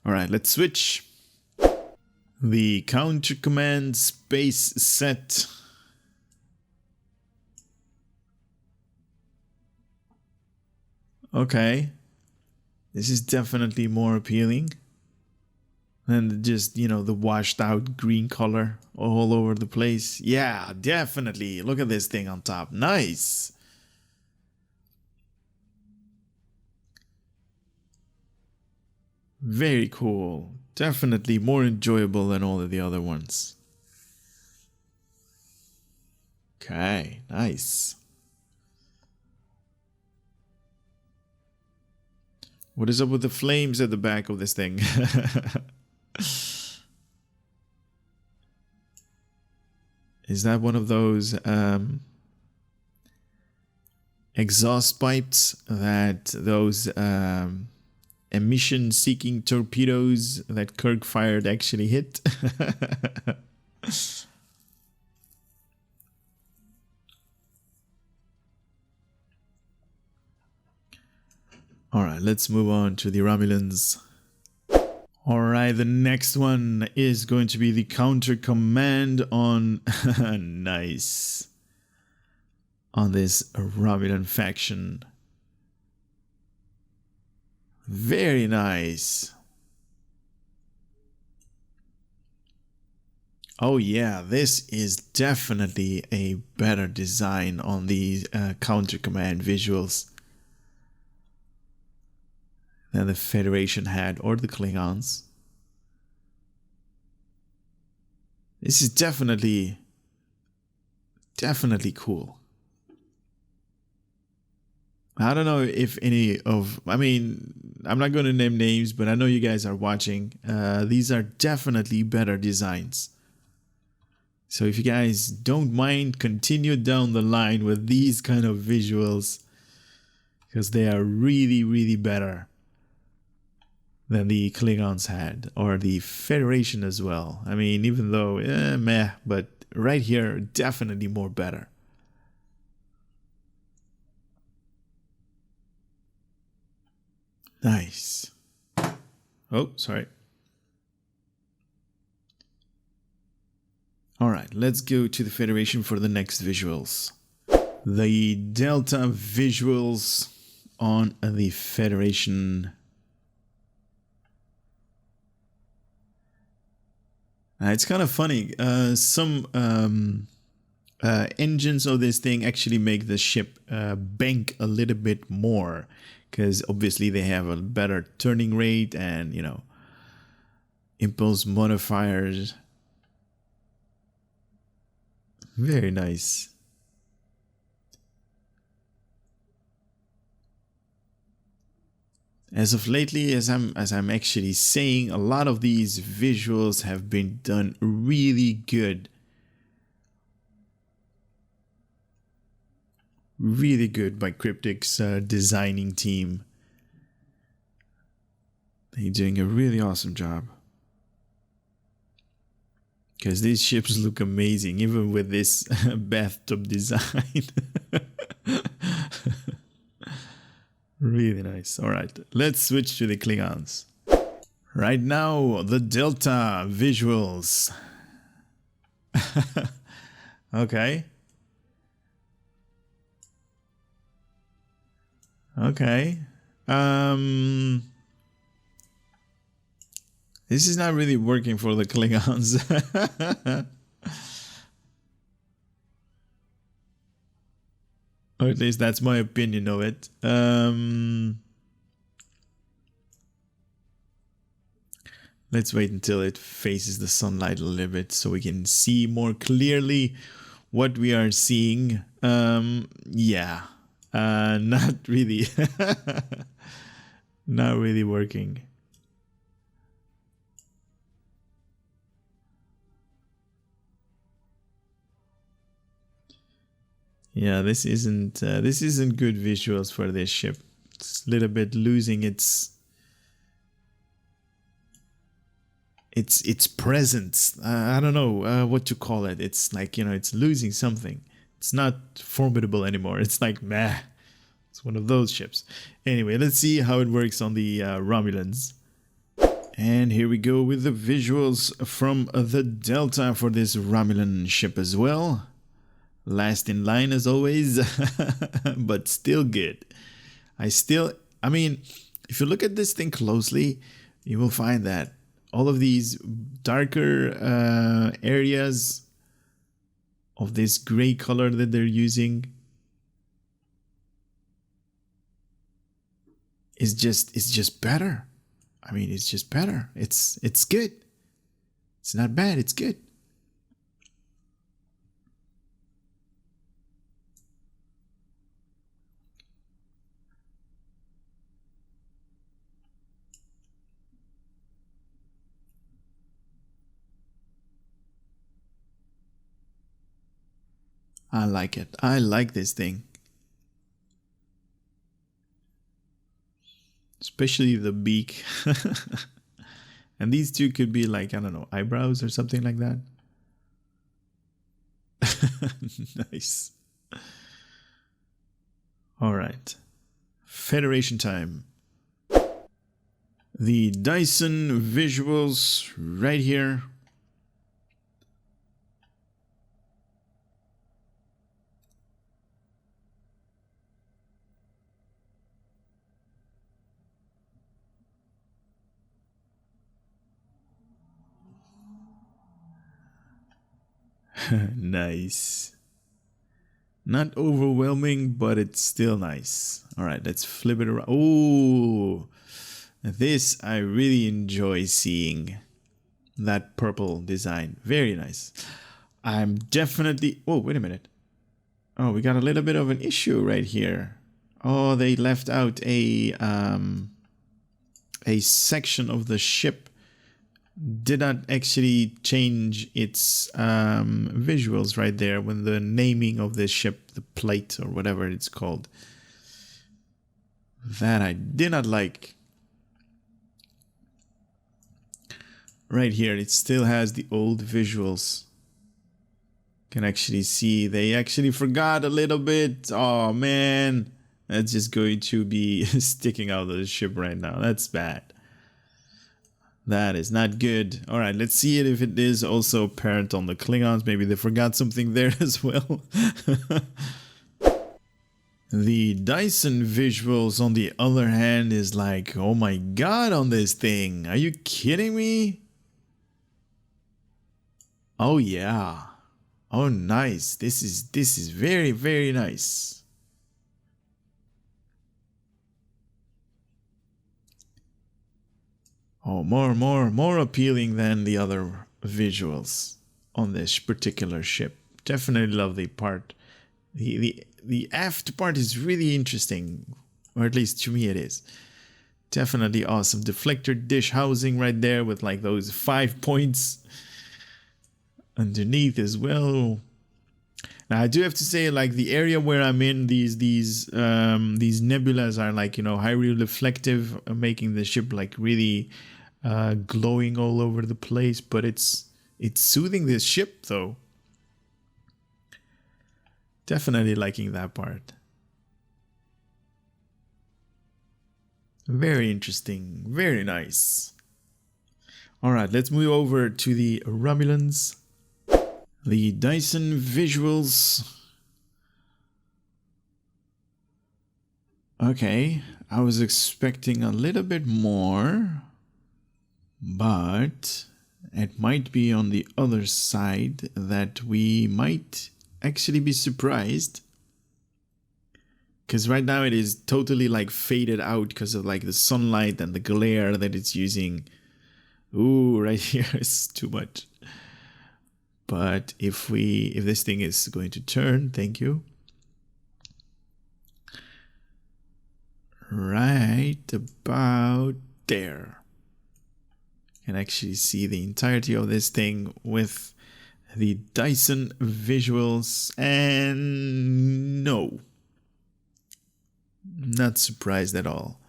All right, let's switch. The counter command space set. Okay. This is definitely more appealing than just, you know, the washed out green color all over the place. Yeah, definitely. Look at this thing on top. Nice. Very cool. Definitely more enjoyable than all of the other ones. Okay, nice. What is up with the flames at the back of this thing? Is that one of those exhaust pipes that those emission-seeking torpedoes that Kirk fired actually hit? Alright, let's move on to the Romulans. Alright, the next one is going to be the counter command on... nice. On this Romulan faction. Very nice. Oh yeah, this is definitely a better design on the counter command visuals. than the Federation had, or the Klingons. This is definitely cool. I don't know if any of, I mean, I'm not going to name names, but I know you guys are watching. These are definitely better designs. So if you guys don't mind, continue down the line with these kind of visuals, because they are really, really better than the Klingons had, or the Federation as well. I mean, even though, meh, but right here, definitely more better. Nice. Oh, sorry. All right, let's go to the Federation for the next visuals. The Delta visuals on the Federation. It's kind of funny. Some engines of this thing actually make the ship bank a little bit more, because obviously they have a better turning rate and, you know, impulse modifiers. Very nice. As of lately, as I'm actually saying, a lot of these visuals have been done really good. Really good by Cryptic's designing team. They're doing a really awesome job. Because these ships look amazing, even with this bathtub design. Really nice. All right, let's switch to the Klingons. Right now, the Delta visuals. Okay. Okay. This is not really working for the Klingons. Or at least that's my opinion of it. Let's wait until it faces the sunlight a little bit so we can see more clearly what we are seeing. Yeah. Not really. Not really working. Yeah, this isn't good visuals for this ship. It's a little bit losing its presence. I don't know what to call it. It's like, you know, it's losing something. It's not formidable anymore. It's like, meh. It's one of those ships. Anyway, let's see how it works on the Romulans. And here we go with the visuals from the Delta for this Romulan ship as well. Last in line as always, but still good. I mean, if you look at this thing closely, you will find that all of these darker areas of this gray color that they're using is just better. I mean, it's just better. It's good. It's not bad. It's good. I like it. I like this thing. Especially the beak. And these two could be like, I don't know, eyebrows or something like that. Nice. All right. Federation time. The Dyson visuals right here. Nice. Not overwhelming, but it's still nice. All right, let's flip it around. Oh, This I really enjoy seeing. That purple design. Very nice. I'm definitely... Oh, wait a minute. Oh, we got a little bit of an issue right here. Oh, they left out a section of the ship. Did not actually change its visuals right there when the naming of the ship, the plate or whatever it's called. That I did not like. Right here, it still has the old visuals. Can actually see they actually forgot a little bit. Oh man, that's just going to be sticking out of the ship right now. That's bad. That is not good. All right, let's see it if it is also apparent on the Klingons. Maybe they forgot something there as well. The Dyson visuals, on the other hand, is like, oh my god, on this thing. Are you kidding me? Oh yeah. Oh nice. This is very, very nice. Oh, more appealing than the other visuals on this particular ship. Definitely love the part. The aft part is really interesting, or at least to me it is. Definitely awesome. Deflector dish housing right there with like those 5 points underneath as well. Now I do have to say, like, the area where I'm in, these nebulas are like, you know, highly reflective, making the ship like really glowing all over the place. But it's soothing this ship though. Definitely liking that part. Very interesting. Very nice. All right, let's move over to the Romulans. The Dyson visuals. Okay, I was expecting a little bit more, but it might be on the other side that we might actually be surprised. Because right now it is totally like faded out because of like the sunlight and the glare that it's using. Ooh, right here is too much. But if this thing is going to turn, thank you. Right about there. You can actually see the entirety of this thing with the Dyson visuals, and no. Not surprised at all.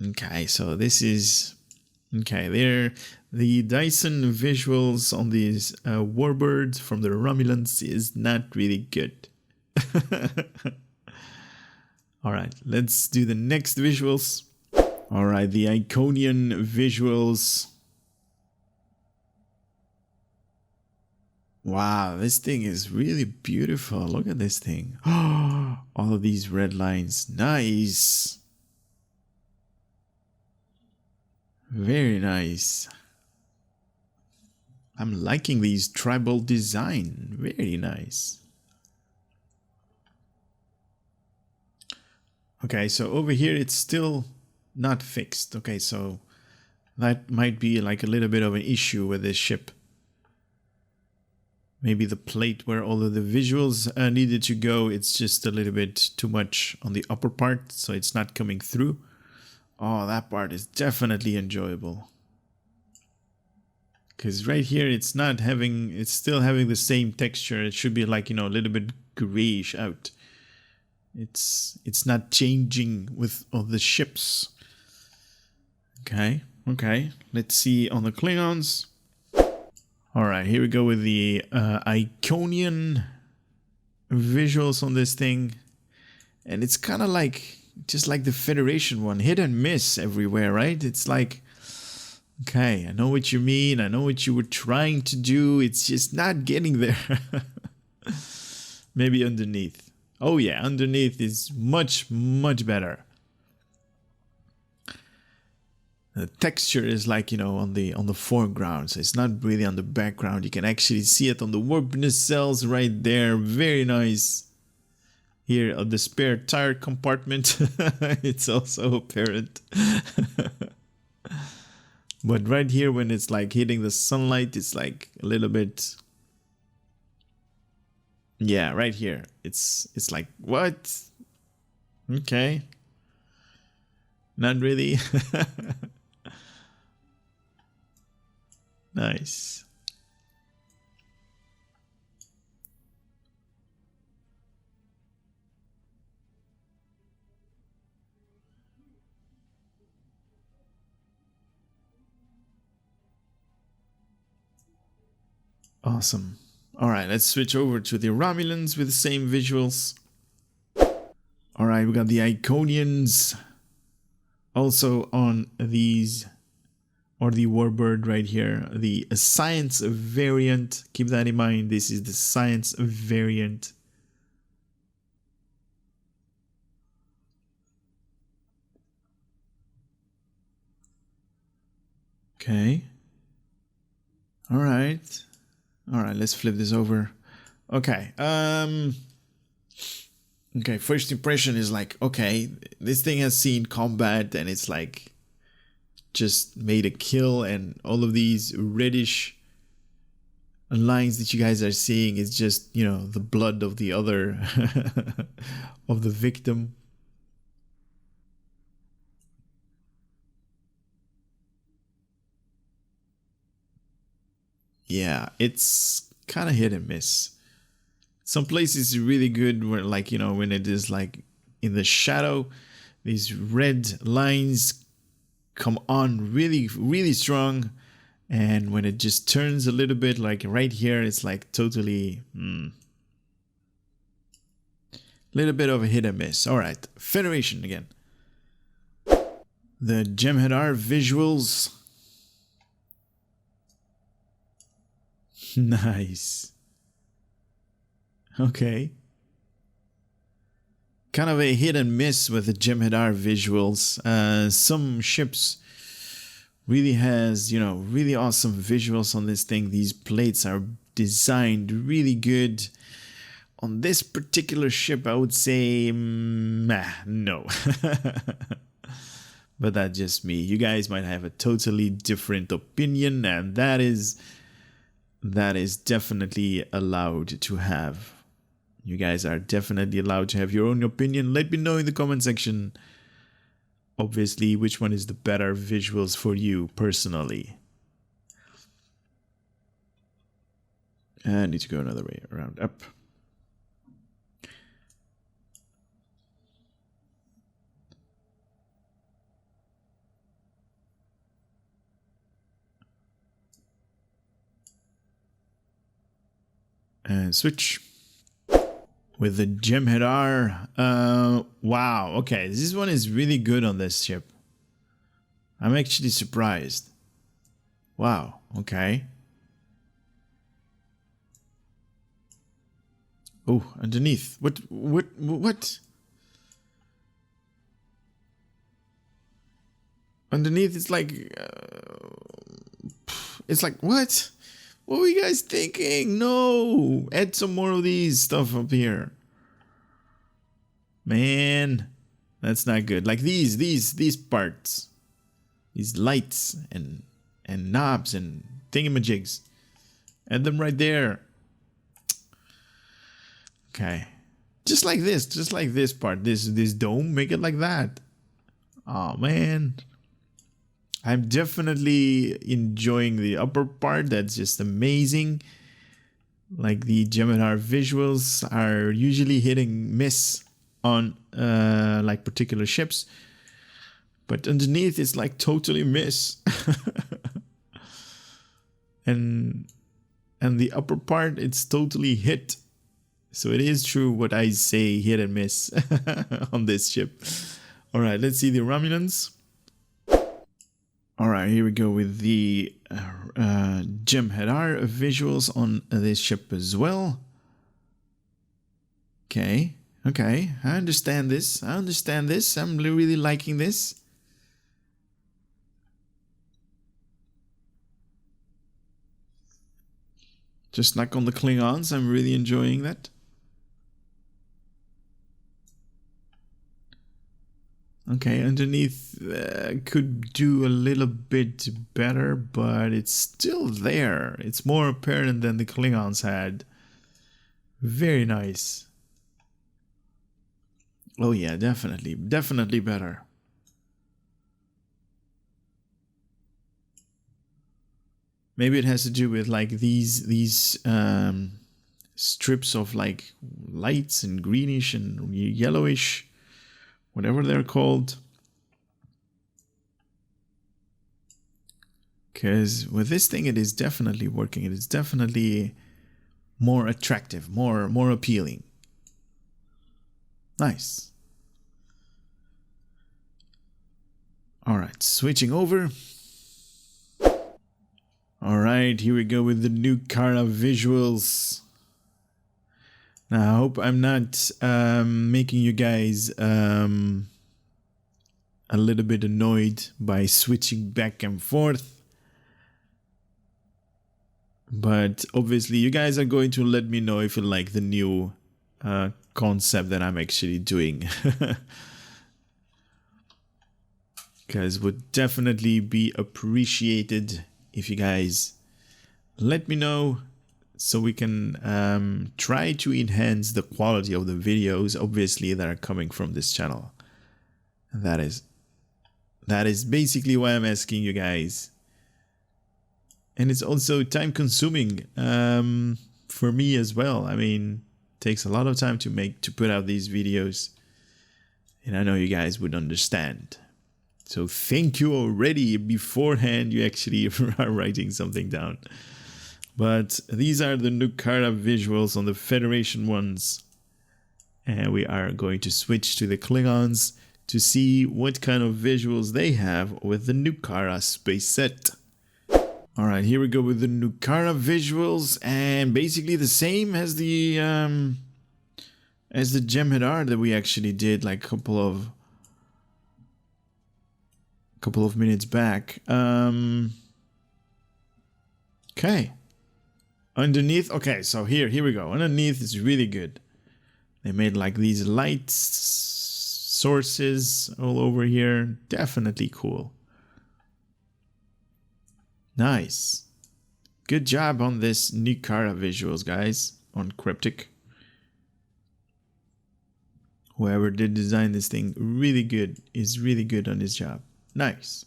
Okay, so this is... Okay, there, the Dyson visuals on these Warbirds from the Romulans is not really good. Alright, let's do the next visuals. Alright, the Iconian visuals. Wow, this thing is really beautiful. Look at this thing. All of these red lines. Nice. Very nice. I'm liking these tribal design. Very nice. Okay, so over here it's still not fixed. Okay, so that might be like a little bit of an issue with this ship. Maybe the plate where all of the visuals needed to go, it's just a little bit too much on the upper part, so it's not coming through. Oh, that part is definitely enjoyable. Because right here, it's still having the same texture. It should be like, you know, a little bit grayish out. It's not changing with all the ships. Okay, let's see on the Klingons. Alright, here we go with the Iconian visuals on this thing. And it's kind of like, just like the Federation one, hit and miss everywhere, right? It's like, okay, I know what you mean, I know what you were trying to do, it's just not getting there. Maybe underneath. Oh yeah, underneath is much, much better. The texture is like, you know, on the foreground, so it's not really on the background. You can actually see it on the warp nacelles right there. Very nice. Here on the spare tire compartment, it's also apparent. But right here, when it's like hitting the sunlight, it's like a little bit. Yeah, right here. It's like, what? Okay. Not really. Nice. Awesome. All right, let's switch over to the Romulans with the same visuals. All right, we got the Iconians also on these, or the Warbird right here. The science variant, keep that in mind. This is the science variant. Okay. All right. All right, let's flip this over. Okay. Okay, first impression is like, okay, this thing has seen combat and it's like just made a kill, and all of these reddish lines that you guys are seeing is just, you know, the blood of the other of the victim. Yeah, it's kind of hit and miss. Some places are really good where, like, you know, when it is like in the shadow, these red lines come on really, really strong. And when it just turns a little bit, like right here, it's like totally little bit of a hit and miss. All right, Federation again. The Jem'Hadar visuals. Nice. Okay. Kind of a hit and miss with the Jem'Hadar visuals. Some ships really has, you know, really awesome visuals on this thing. These plates are designed really good. On this particular ship, I would say, no. But that's just me. You guys might have a totally different opinion, and that is definitely allowed to have. You guys are definitely allowed to have your own opinion. Let me know in the comment section, obviously, which one is the better visuals for you personally. I need to go another way around up. And switch. With the Jem'Hadar, wow, okay, this one is really good on this ship. I'm actually surprised. Wow, okay. Oh, underneath. What? Underneath, it's like what? What were you guys thinking? No, add some more of these stuff up here. Man, that's not good. Like these parts, these lights and knobs and thingamajigs. Add them right there. Okay, just like this part, this dome, make it like that. Oh man. I'm definitely enjoying the upper part. That's just amazing. Like the Jem'Hadar visuals are usually hitting miss on like particular ships, but underneath it's like totally miss. and the upper part, it's totally hit. So it is true what I say, hit and miss on this ship. All right, let's see the Romulans. All right, here we go with the Jem'Hadar visuals on this ship as well. Okay, I understand this. I'm really liking this. Just like on the Klingons, I'm really enjoying that. Okay, underneath could do a little bit better, but it's still there. It's more apparent than the Klingons had. Very nice. Oh yeah, definitely. Definitely better. Maybe it has to do with like these strips of like lights and greenish and yellowish, whatever they're called. Because with this thing, it is definitely working. It is definitely more attractive, more appealing. Nice. All right, switching over. All right, here we go with the new Kara visuals. Now, I hope I'm not making you guys a little bit annoyed by switching back and forth. But obviously, you guys are going to let me know if you like the new concept that I'm actually doing. Because would definitely be appreciated if you guys let me know so we can try to enhance the quality of the videos, obviously, that are coming from this channel. And that is basically why I'm asking you guys. And it's also time consuming for me as well. I mean, it takes a lot of time to put out these videos. And I know you guys would understand. So thank you already beforehand. You actually are writing something down. But these are the Nukara visuals on the Federation ones. And we are going to switch to the Klingons to see what kind of visuals they have with the Nukara space set. Alright, here we go with the Nukara visuals, and basically the same as the Jem'Hadar that we actually did like a couple of minutes back. Okay. Underneath, okay, so here we go. Underneath is really good. They made like these light sources all over here. Definitely cool. Nice. Good job on this Nukara visuals, guys, on Cryptic. Whoever did design this thing, really good, is really good on his job. Nice.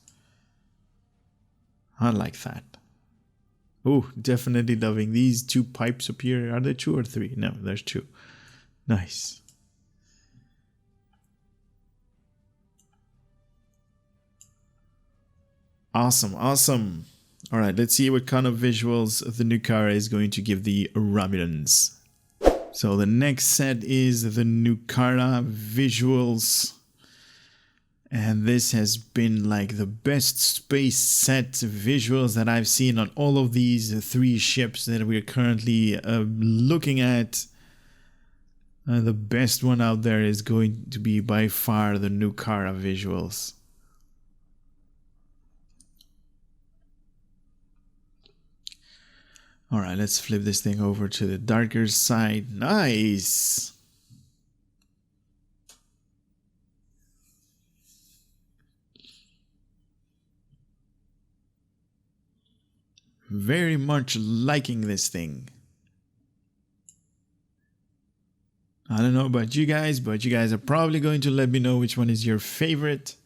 I like that. Oh, definitely loving these two pipes up here. Are there 2 or 3? No, there's 2. Nice. Awesome, awesome. All right, let's see what kind of visuals the Nukara is going to give the Romulans. So the next set is the Nukara visuals. And this has been like the best space set visuals that I've seen on all of these 3 ships that we're currently looking at. The best one out there is going to be by far the Nukara visuals. Alright, let's flip this thing over to the darker side. Nice! Very much liking this thing. I don't know about you guys, but you guys are probably going to let me know which one is your favorite.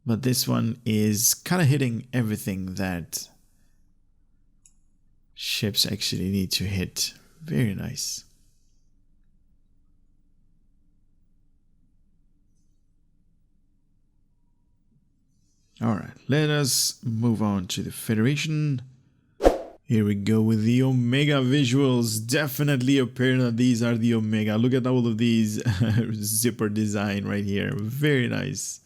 But this one is kind of hitting everything that ships actually need to hit. Very nice. Alright, let us move on to the Federation. Here we go with the Omega visuals. Definitely apparent that these are the Omega. Look at all of these zipper design right here. Very nice.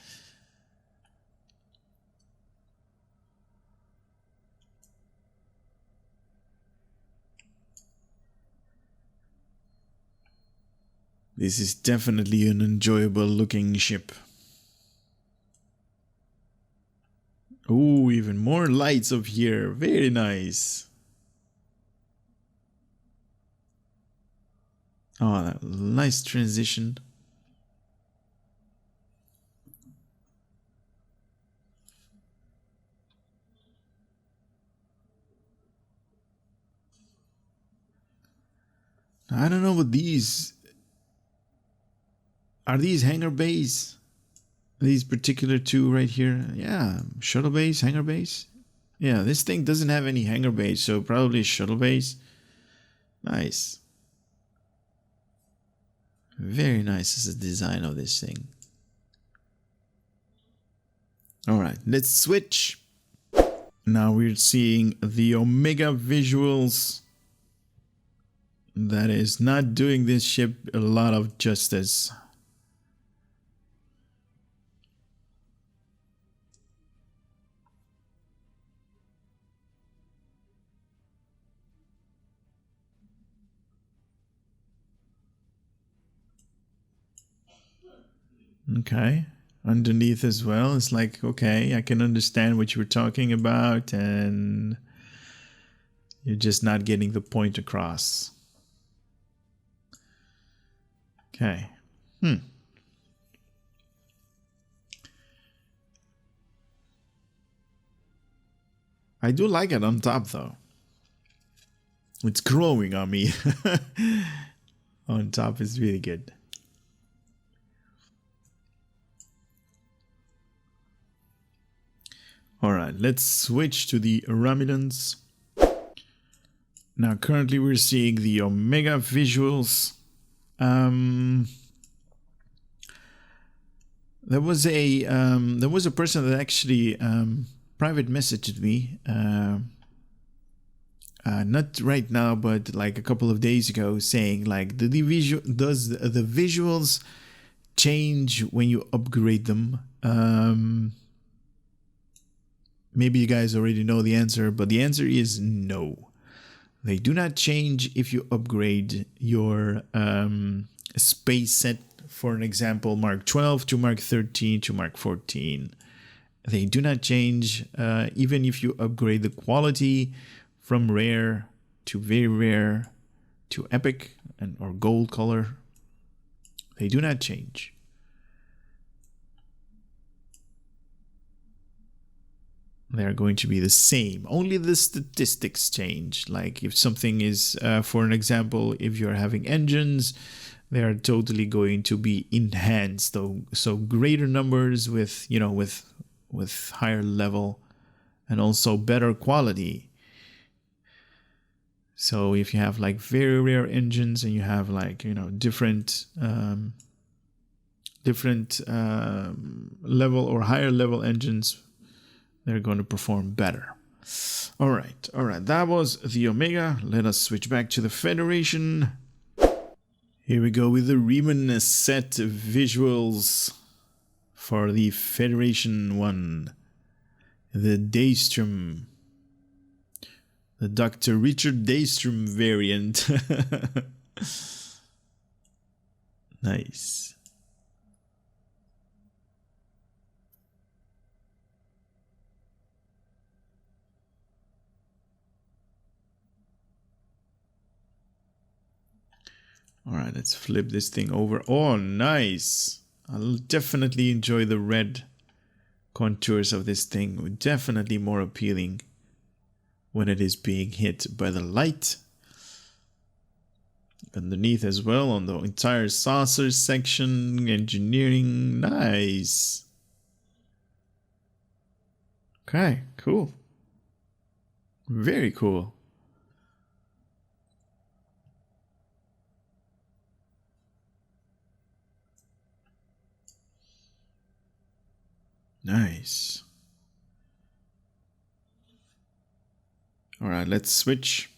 This is definitely an enjoyable looking ship. Oh, even more lights up here. Very nice. Oh, that nice transition. I don't know what these are. These hangar bays? These particular two right here? Yeah, shuttle base, hangar base. Yeah, this thing doesn't have any hangar base, so probably shuttle base. Nice. Very nice is the design of this thing. Alright, let's switch. Now we're seeing the Omega visuals. That is not doing this ship a lot of justice. Okay. Underneath as well, it's like, okay, I can understand what you were talking about, and you're just not getting the point across. Okay. I do like it on top, though. It's growing on me. On top is really good. Alright, let's switch to the Romulans. Now, currently we're seeing the Omega visuals. There was a person that actually private messaged me. Not right now, but like a couple of days ago, saying like, does the visuals change when you upgrade them? Maybe you guys already know the answer, but the answer is no. They do not change if you upgrade your space set, for an example, Mark 12 to Mark 13 to Mark 14. They do not change even if you upgrade the quality from rare to very rare to epic or gold color. They do not change. They're going to be the same. Only the statistics change. Like if something is, for an example, if you're having engines, they are totally going to be enhanced. So greater numbers with, you know, with higher level and also better quality. So if you have like very rare engines and you have like, you know, different level or higher level engines, they're going to perform better. All right. That was the Omega. Let us switch back to the Federation. Here we go with the Riemann set visuals for the Federation 1. The Daystrom. The Dr. Richard Daystrom variant. Nice. All right, let's flip this thing over. Oh, nice. I'll definitely enjoy the red contours of this thing. Definitely more appealing when it is being hit by the light. Underneath as well on the entire saucer section, engineering, nice. Okay, cool. Very cool. Nice. All right, let's switch.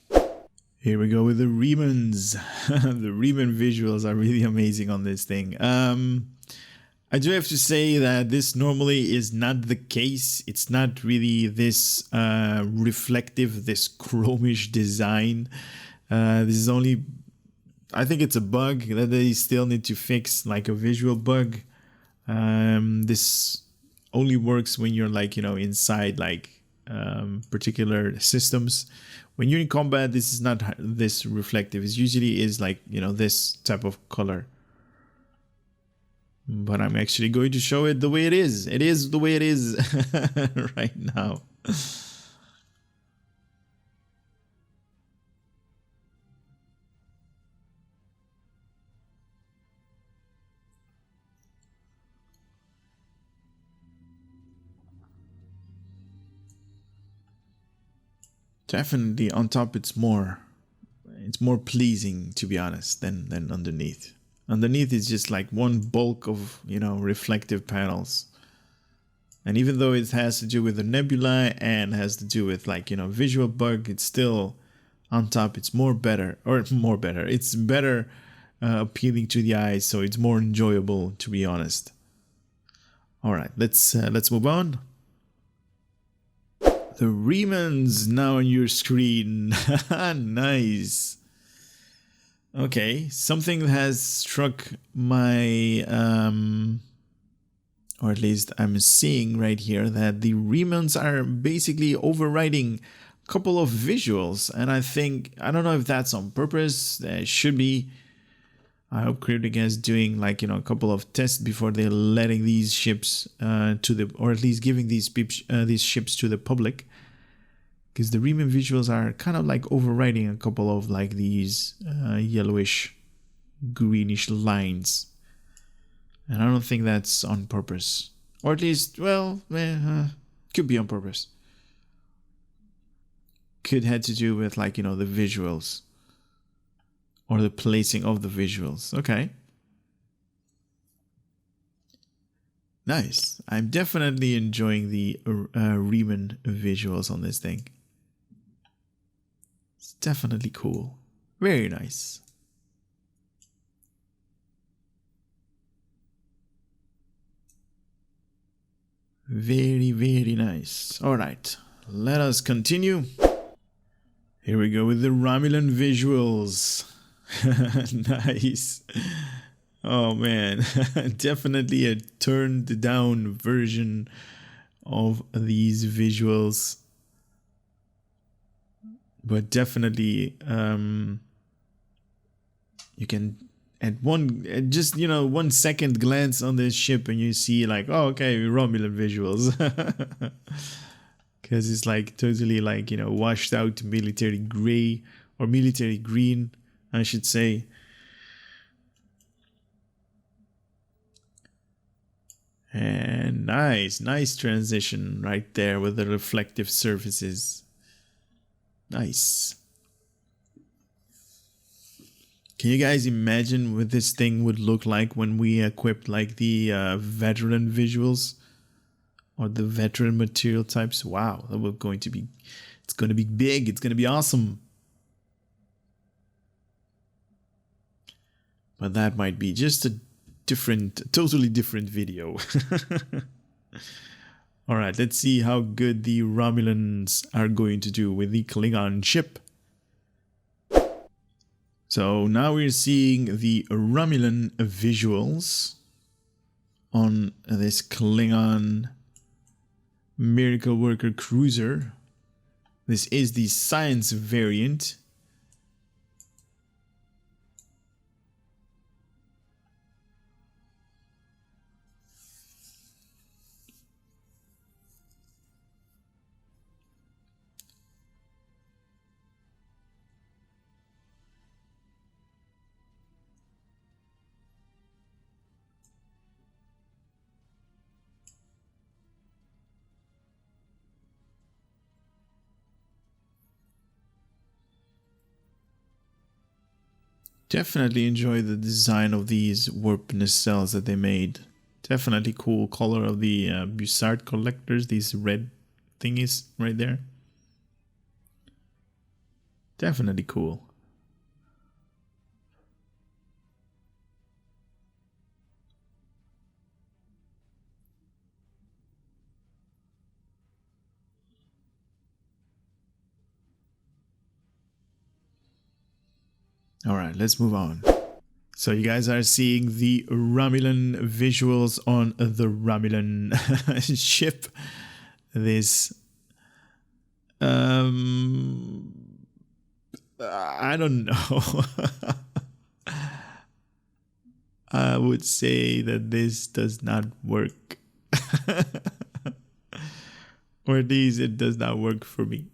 Here we go with the Riemanns. The Riemann visuals are really amazing on this thing. I do have to say that this normally is not the case. It's not really this reflective, this chromish design. This is only, I think it's a bug that they still need to fix, like a visual bug. This only works when you're like, you know, inside like particular systems. When you're in combat, this is not this reflective. It usually is like, you know, this type of color. But I'm actually going to show it the way it is. It is the way it is right now. Definitely on top it's more pleasing, to be honest, than underneath. Underneath is just like one bulk of, you know, reflective panels. And even though it has to do with the nebula and has to do with, like, you know, visual bug, it's still on top. It's it's better appealing to the eyes, so it's more enjoyable, to be honest. All right, let's move on. The Remans now on your screen. Nice. Okay, something has struck my or at least I'm seeing right here that the Remans are basically overriding a couple of visuals, and I don't know if that's on purpose. It should be. I hope Cryptic is doing, like, you know, a couple of tests before they're letting these ships or at least giving these ships to the public, because the Reman visuals are kind of like overriding a couple of, like, these yellowish, greenish lines. And I don't think that's on purpose. Or at least, well, could be on purpose. Could have to do with, like, you know, the visuals. Or the placing of the visuals. Okay. Nice. I'm definitely enjoying the Reman visuals on this thing. It's definitely cool. Very nice. Very, very nice. All right, let us continue. Here we go with the Romulan visuals. Nice. Oh man, definitely a turned down version of these visuals. But definitely, you can at just, you know, 1 second glance on this ship and you see, like, oh, okay, Romulan visuals. Because it's like totally, like, you know, washed out military gray or military green, I should say. And nice transition right there with the reflective surfaces. Nice. Can you guys imagine what this thing would look like when we equipped, like, the veteran visuals or the veteran material types? Wow, that was going to be, it's going to be big. It's going to be awesome. But that might be just a totally different video. All right, let's see how good the Romulans are going to do with the Klingon ship. So now we're seeing the Romulan visuals on this Klingon Miracle Worker cruiser. This is the science variant. Definitely enjoy the design of these warp nacelles that they made. Definitely cool color of the Bussard collectors, these red thingies right there. Definitely cool. All right, let's move on. So you guys are seeing the Romulan visuals on the Romulan ship. This, I don't know. I would say that this does not work. Or at least it does not work for me.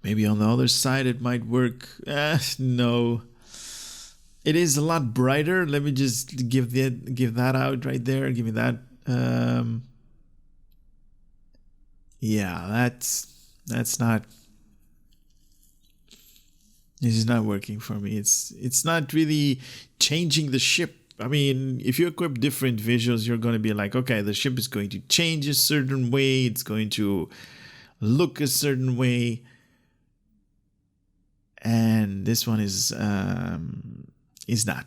Maybe on the other side it might work. No. It is a lot brighter. Let me just give that out right there. Give me that. Yeah, that's not, this is not working for me. It's not really changing the ship. I mean, if you equip different visuals, you're going to be like, okay, the ship is going to change a certain way. It's going to look a certain way. And this one is not.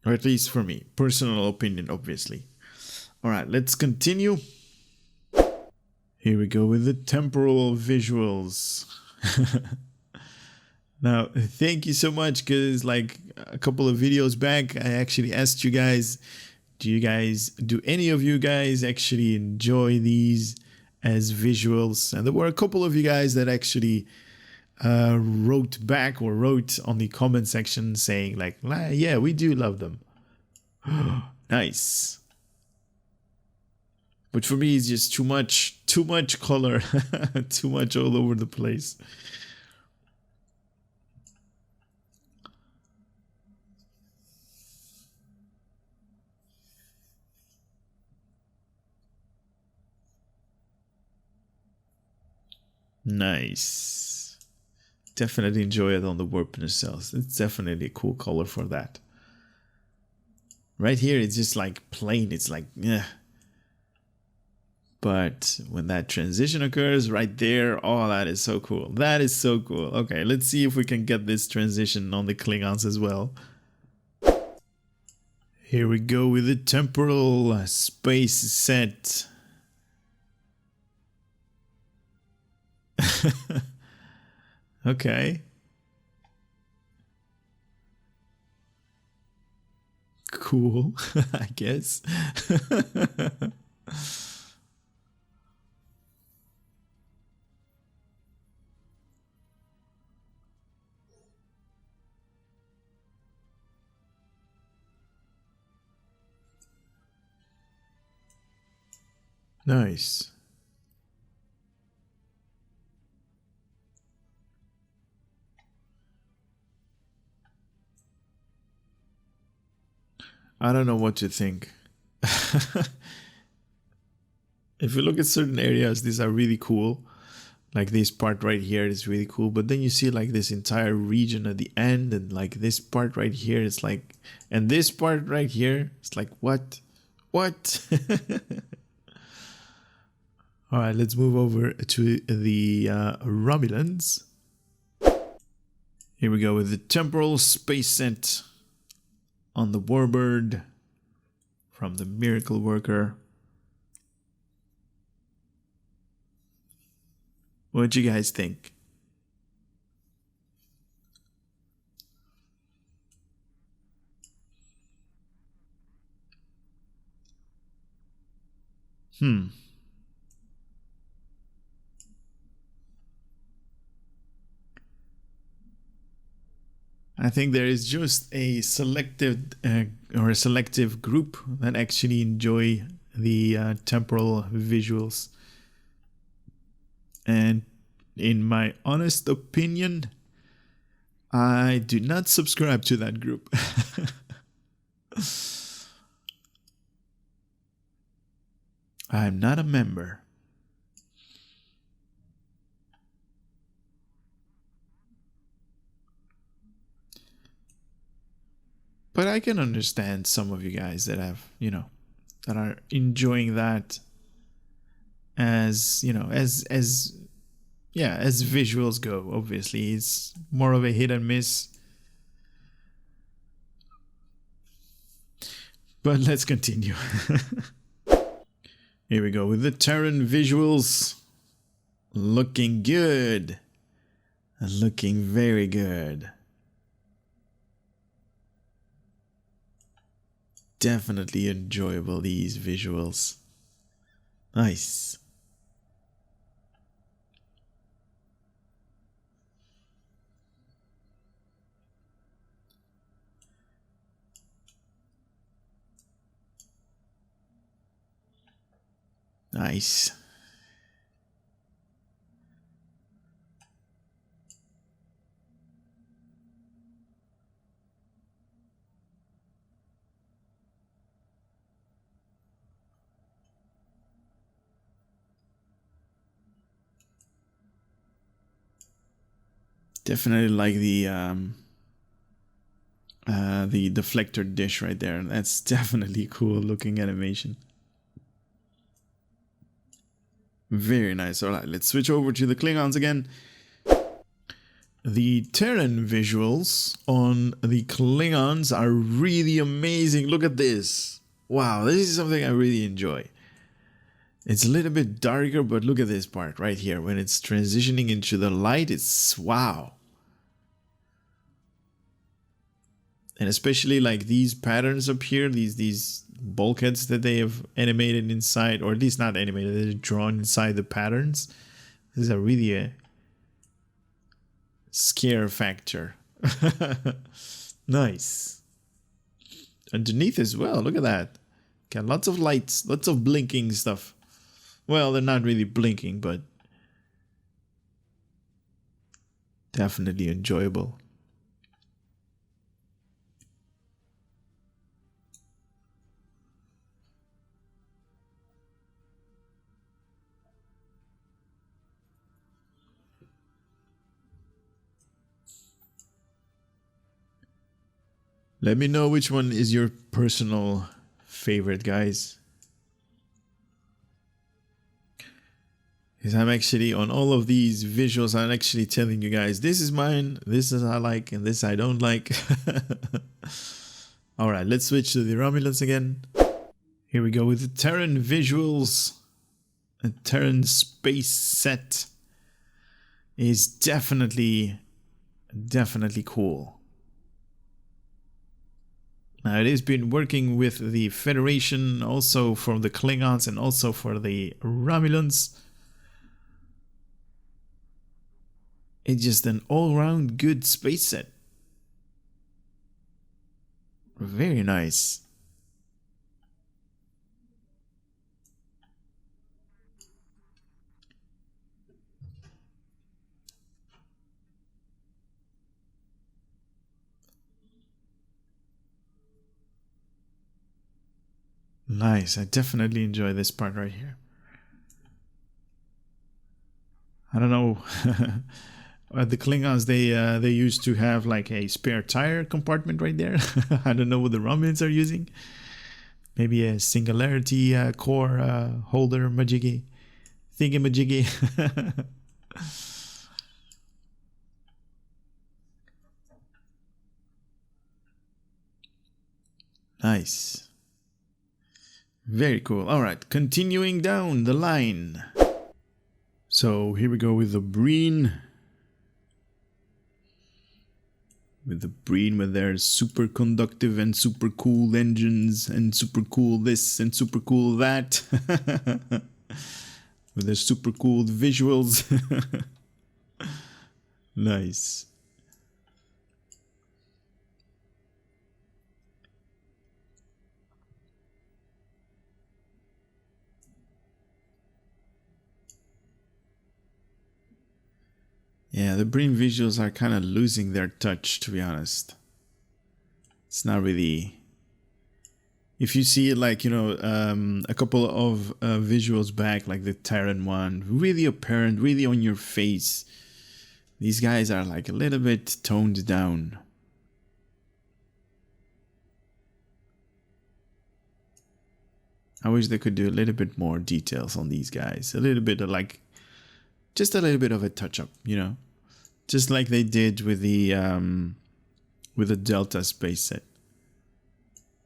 Or at least for me. Personal opinion, obviously. All right, let's continue. Here we go with the temporal visuals. Now, thank you so much, because like a couple of videos back, I actually asked you guys, do any of you guys actually enjoy these as visuals? And there were a couple of you guys that actually wrote back or wrote on the comment section saying like, yeah, we do love them. Nice. But for me, it's just too much color, too much all over the place. Nice. Definitely enjoy it on the warp nacelles. It's definitely a cool color for that. Right here, it's just like plain. It's like, yeah. But when that transition occurs right there, oh, that is so cool. That is so cool. Okay, let's see if we can get this transition on the Klingons as well. Here we go with the temporal space set. Okay. Cool, I guess. Nice. I don't know what to think. If you look at certain areas, these are really cool. Like this part right here is really cool. But then you see like this entire region at the end, and like this part right here is like, and this part right here, it's like, what? What? All right, let's move over to the Romulans. Here we go with the temporal space set on the Warbird from the Miracle Worker. What do you guys think? I think there is just a selective group that actually enjoy the temporal visuals. And in my honest opinion, I do not subscribe to that group. I'm not a member. But I can understand some of you guys that have, that are enjoying that as, as visuals go. Obviously, it's more of a hit and miss. But let's continue. Here we go with the Terran visuals. Looking good. Looking very good. Definitely enjoyable, these visuals. Nice. Nice. Definitely like the deflector dish right there. That's definitely cool looking animation. Very nice. All right, let's switch over to the Klingons again. The Terran visuals on the Klingons are really amazing. Look at this. Wow, this is something I really enjoy. It's a little bit darker, but look at this part right here. When it's transitioning into the light, it's wow. And especially like these patterns up here, these bulkheads that they have animated inside, or at least not animated, they're drawn inside the patterns. These are really a scare factor. Nice. Underneath as well, look at that. Got lots of lights, lots of blinking stuff. Well, they're not really blinking, but definitely enjoyable. Let me know which one is your personal favorite, guys. Because I'm actually on all of these visuals, I'm actually telling you guys, this is mine, this is I like, and this I don't like. Alright, let's switch to the Romulans again. Here we go with the Terran visuals. A Terran space set is definitely cool. Now it has been working with the Federation, also for the Klingons and also for the Romulans. It's just an all-round good space set. Very nice. Nice. I definitely enjoy this part right here. I don't know. The Klingons, they used to have like a spare tire compartment right there. I don't know what the Romulans are using. Maybe a singularity core holder majiggy thingy-majiggy. Nice. Very cool. All right, continuing down the line. So here we go with the Breen. With the Breen, with their super conductive and super cool engines and super cool this and super cool that. With their super cool visuals. Nice. Yeah, the Breen visuals are kind of losing their touch, to be honest. It's not really... If you see it like, you know, a couple of visuals back, like the Terran one, really apparent, really on your face. These guys are like a little bit toned down. I wish they could do a little bit more details on these guys. A little bit of like, just a little bit of a touch-up, you know? Just like they did with the Delta space set.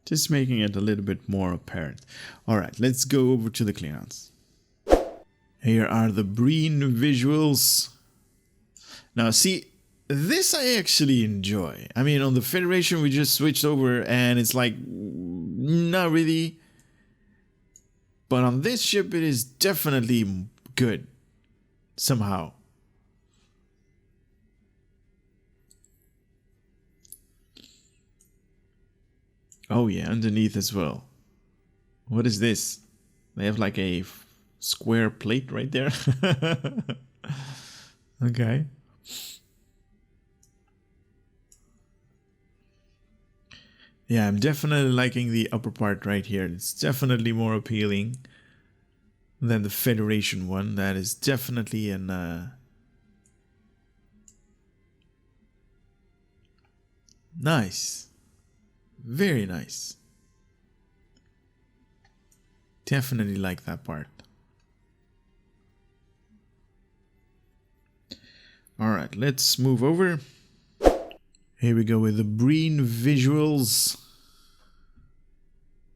Just making it a little bit more apparent. Alright, let's go over to the Klingons. Here are the Breen visuals. Now see, this I actually enjoy. I mean, on the Federation we just switched over and it's like, not really. But on this ship it is definitely good. Somehow. Oh yeah, underneath as well. What is this? They have like a square plate right there. Okay. Yeah, I'm definitely liking the upper part right here. It's definitely more appealing than the Federation one. That is definitely an Nice. Very nice. Definitely like that part. Alright, let's move over. Here we go with the Breen visuals.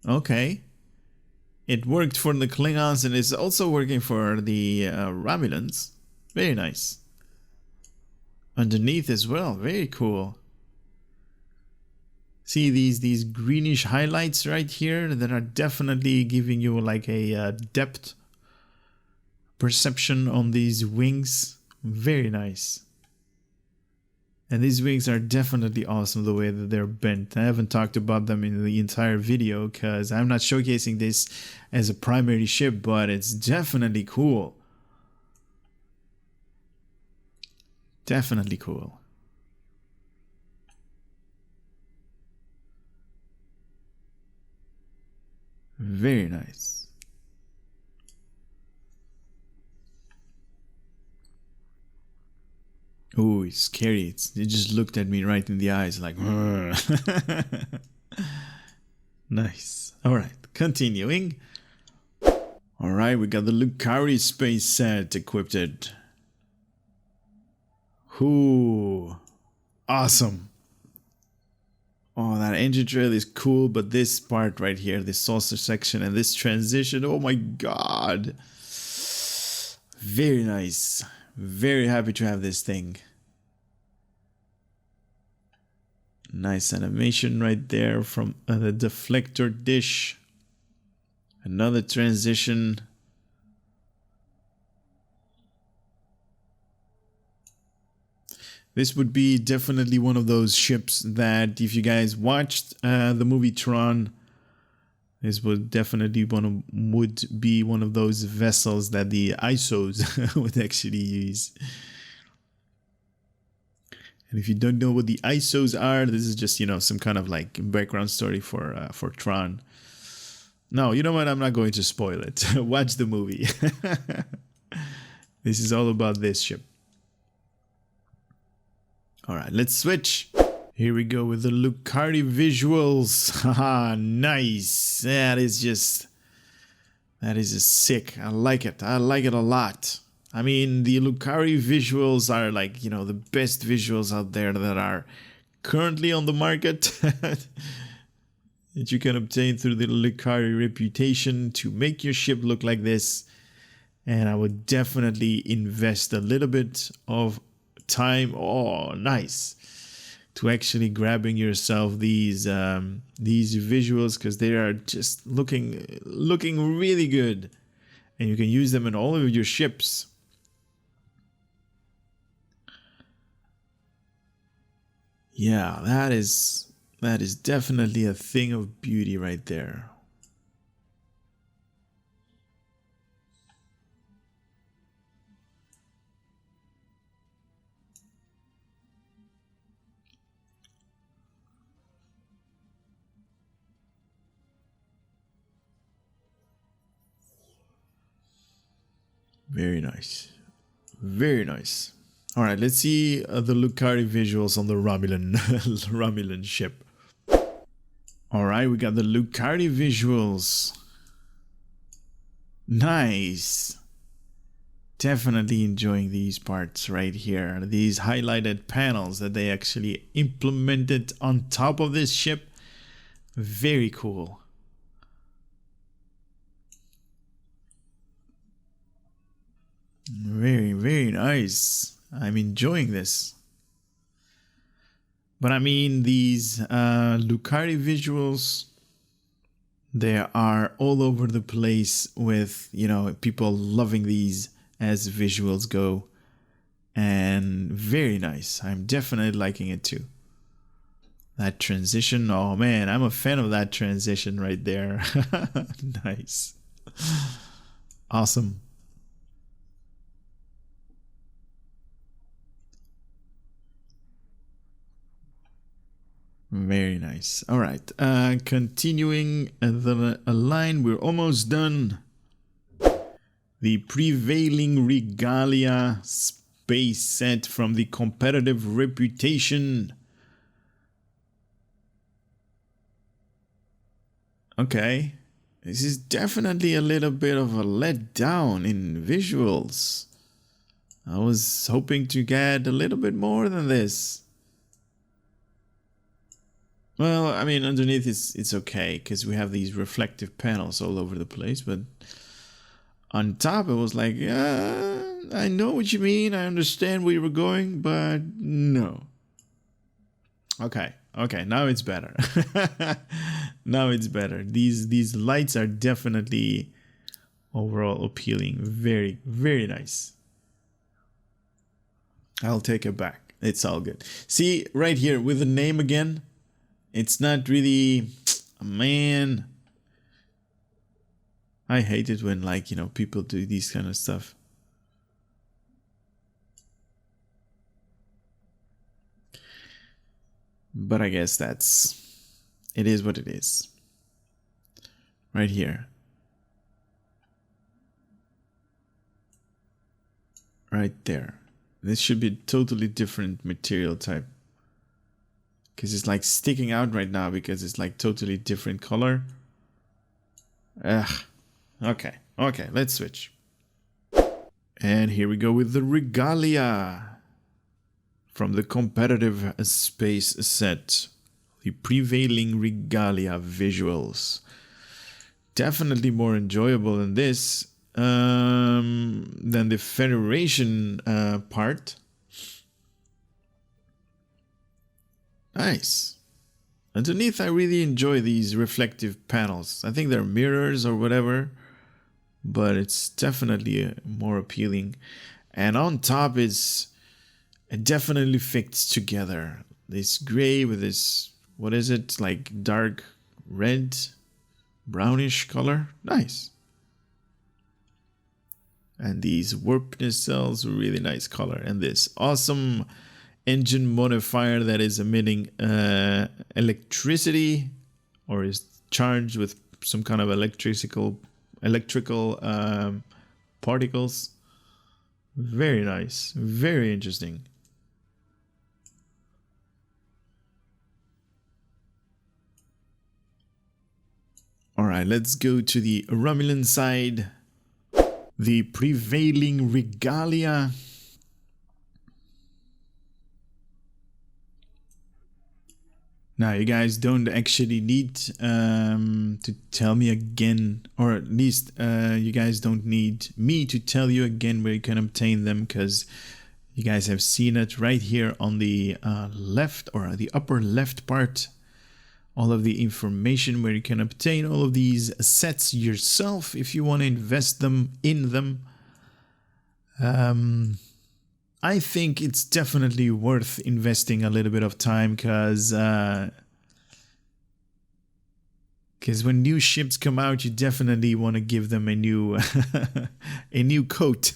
Okay. It worked for the Klingons and it's also working for the Romulans. Very nice. Underneath as well. Very cool. See these greenish highlights right here that are definitely giving you like a depth perception on these wings. Very nice. And these wings are definitely awesome the way that they're bent. I haven't talked about them in the entire video because I'm not showcasing this as a primary ship, but it's definitely cool. Definitely cool. Very nice. Oh, it's scary. It just looked at me right in the eyes like... Nice. Alright, continuing. Alright, we got the Lucari space set equipped. Ooh, awesome. Oh, that engine trail is cool, but this part right here, this saucer section and this transition, oh my god. Very nice. Very happy to have this thing. Nice animation right there from the deflector dish. Another transition. This would be definitely one of those ships that if you guys watched the movie Tron, this would definitely would be one of those vessels that the ISOs would actually use. And if you don't know what the ISOs are, this is just, you know, some kind of like background story for Tron. No, you know what? I'm not going to spoil it. Watch the movie. This is all about this ship. All right, let's switch. Here we go with the Lucari visuals. Haha, nice. That is just sick. I like it. I like it a lot. I mean, the Lucari visuals are like, you know, the best visuals out there that are currently on the market that you can obtain through the Lucari reputation to make your ship look like this. And I would definitely invest a little bit of time. Oh, nice. To actually grabbing yourself these visuals because they are just looking really good, and you can use them in all of your ships. Yeah, that is definitely a thing of beauty right there. Very nice. Very nice. All right, let's see the Lucari visuals on the Romulan ship. All right, we got the Lucari visuals. Nice. Definitely enjoying these parts right here. These highlighted panels that they actually implemented on top of this ship. Very cool. Very, very nice. I'm enjoying this. But I mean, these Lucari visuals, they are all over the place with, you know, people loving these as visuals go. And very nice. I'm definitely liking it too. That transition, oh man, I'm a fan of that transition right there. Nice. Awesome. Very nice. All right, continuing the line, we're almost done. The prevailing regalia space set from the competitive reputation. Okay. This is definitely a little bit of a letdown in visuals. I was hoping to get a little bit more than this. Well, I mean, underneath it's okay because we have these reflective panels all over the place, but on top it was like, yeah, I know what you mean, I understand where you were going, but no. Okay, now it's better. Now it's better. These lights are definitely overall appealing. Very, very nice. I'll take it back. It's all good. See, right here with the name again, it's not really, man. I hate it when, like, you know, people do these kind of stuff. But I guess it is what it is. Right here. Right there. This should be a totally different material type. Because it's like sticking out right now because it's like totally different color. Ugh. Okay, let's switch. And here we go with the Regalia. From the competitive space set. The prevailing Regalia visuals. Definitely more enjoyable than this. Than the Federation part. Nice. Underneath, I really enjoy these reflective panels. I think they're mirrors or whatever, but it's definitely more appealing. And on top, it definitely fits together. This gray with this, what is it, like dark red, brownish color. Nice. And these warp nacelles, really nice color. And this awesome engine modifier that is emitting electricity or is charged with some kind of electrical particles. Very nice. Very interesting. All right, let's go to the Romulan side. The prevailing Regalia. Now, you guys don't actually need to tell me again, or at least you guys don't need me to tell you again where you can obtain them, because you guys have seen it right here on the left or the upper left part. All of the information where you can obtain all of these sets yourself if you want to invest them in them. I think it's definitely worth investing a little bit of time because when new ships come out, you definitely want to give them a new a new coat.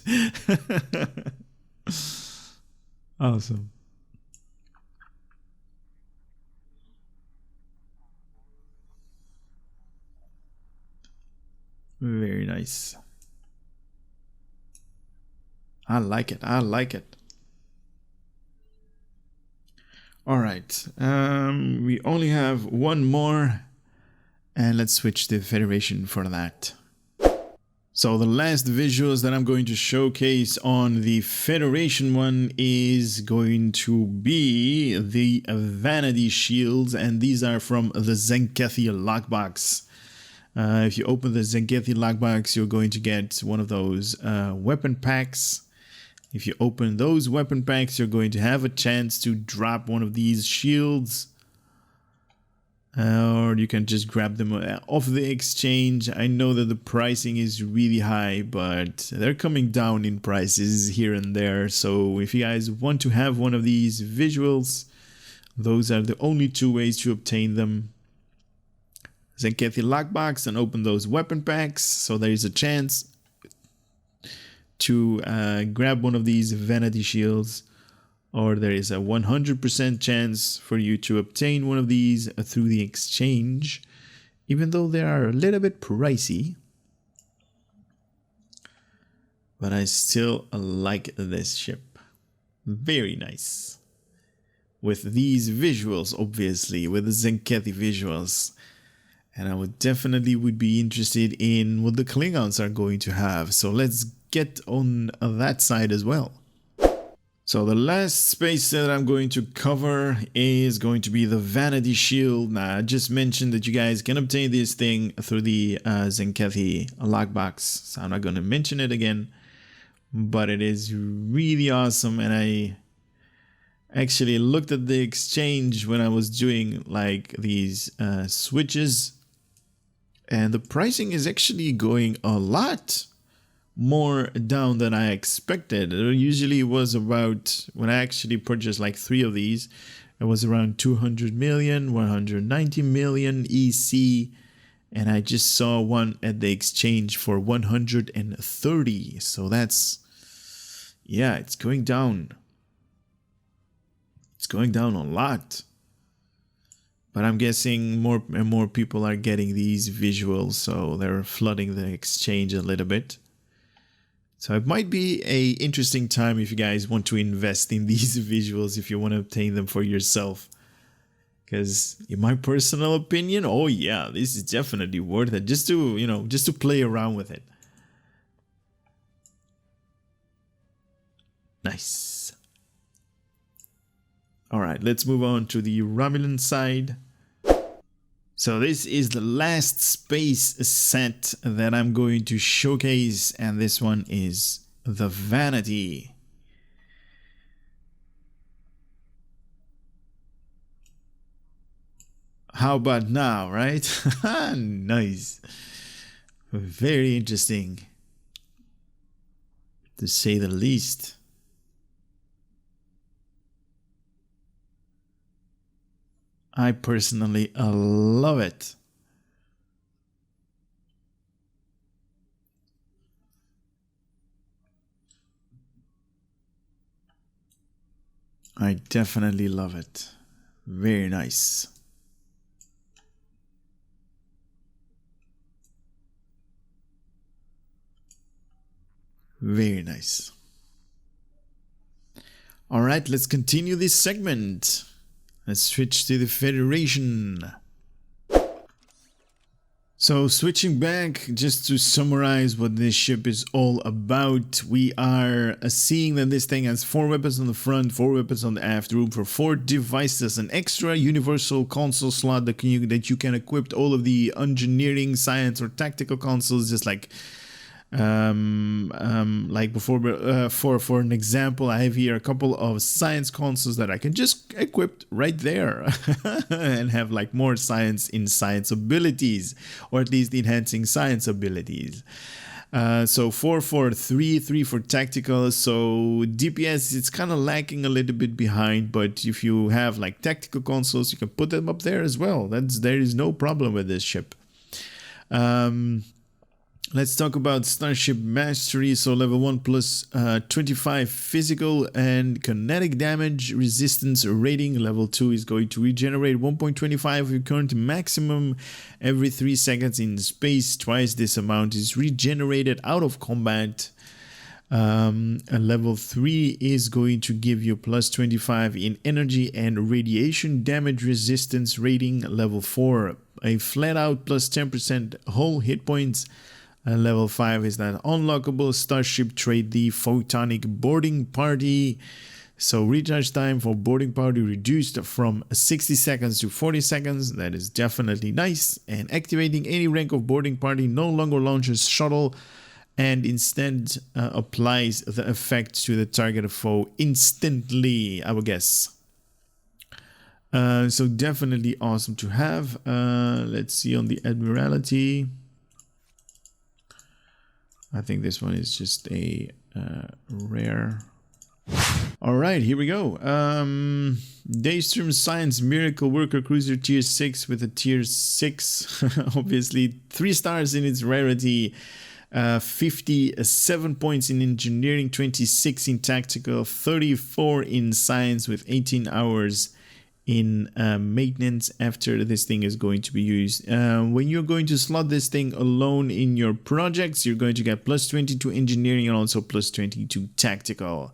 Awesome. Very nice. I like it. I like it. All right. We only have one more. And let's switch to Federation for that. So the last visuals that I'm going to showcase on the Federation one is going to be the Vanity Shields. And these are from the Zenkethi lockbox. If you open the Zenkethi lockbox, you're going to get one of those weapon packs. If you open those weapon packs, you're going to have a chance to drop one of these shields. Or you can just grab them off the exchange. I know that the pricing is really high, but they're coming down in prices here and there. So if you guys want to have one of these visuals, those are the only two ways to obtain them. Zenkethi lockbox and open those weapon packs. So there is a chance to grab one of these vanity shields, or there is a 100% chance for you to obtain one of these through the exchange, even though they are a little bit pricey. But I still like this ship. Very nice. With these visuals, obviously, with the Zenkethi visuals. And I would definitely be interested in what the Klingons are going to have. So let's get on that side as well. So the last space that I'm going to cover is going to be the Vanity Shield. Now, I just mentioned that you guys can obtain this thing through the Zenkethi lockbox. So I'm not going to mention it again. But it is really awesome. And I actually looked at the exchange when I was doing like these switches. And the pricing is actually going a lot more down than I expected. It usually was about, when I actually purchased like 3 of these, it was around 200 million, 190 million EC. And I just saw one at the exchange for 130. So that's, yeah, it's going down. It's going down a lot. But I'm guessing more and more people are getting these visuals, so they're flooding the exchange a little bit. So it might be a interesting time if you guys want to invest in these visuals, if you want to obtain them for yourself. Because in my personal opinion, oh yeah, this is definitely worth it, just to, just to play around with it. Nice. All right, let's move on to the Romulan side. So this is the last space set that I'm going to showcase, and this one is the Vanity. How about now, right? Nice. Very interesting, to say the least. I personally love it. I definitely love it. Very nice. Very nice. All right, let's continue this segment. Let's switch to the Federation. So switching back, just to summarize what this ship is all about, we are seeing that this thing has 4 weapons on the front, 4 weapons on the aft, room for 4 devices, an extra universal console slot that you can equip all of the engineering, science, or tactical consoles, just like before. For an example, I have here a couple of science consoles that I can just equip right there and have like more science in science abilities, or at least enhancing science abilities. So 4 for 3 for tactical. So DPS, it's kind of lacking a little bit behind, but if you have like tactical consoles, you can put them up there as well. There is no problem with this ship. Let's talk about Starship Mastery. So level 1 plus 25 physical and kinetic damage resistance rating. Level 2 is going to regenerate 1.25 of your current maximum every 3 seconds in space. Twice this amount is regenerated out of combat. And level 3 is going to give you plus 25 in energy and radiation damage resistance rating. Level 4, a flat out plus 10% whole hit points. And level 5 is that unlockable Starship Trait, the Photonic Boarding Party. So recharge time for boarding party reduced from 60 seconds to 40 seconds. That is definitely nice. And activating any rank of boarding party no longer launches shuttle and instead applies the effect to the targeted foe instantly, I would guess. So definitely awesome to have. Let's see on the Admiralty. I think this one is just a rare. All right, here we go. Daystrom Science Miracle Worker Cruiser Tier 6 with a Tier 6. Obviously, 3 stars in its rarity. 57 points in engineering, 26 in tactical, 34 in science with 18 hours in maintenance after this thing is going to be used. When you're going to slot this thing alone in your projects, you're going to get plus 20 to engineering and also plus 20 to tactical.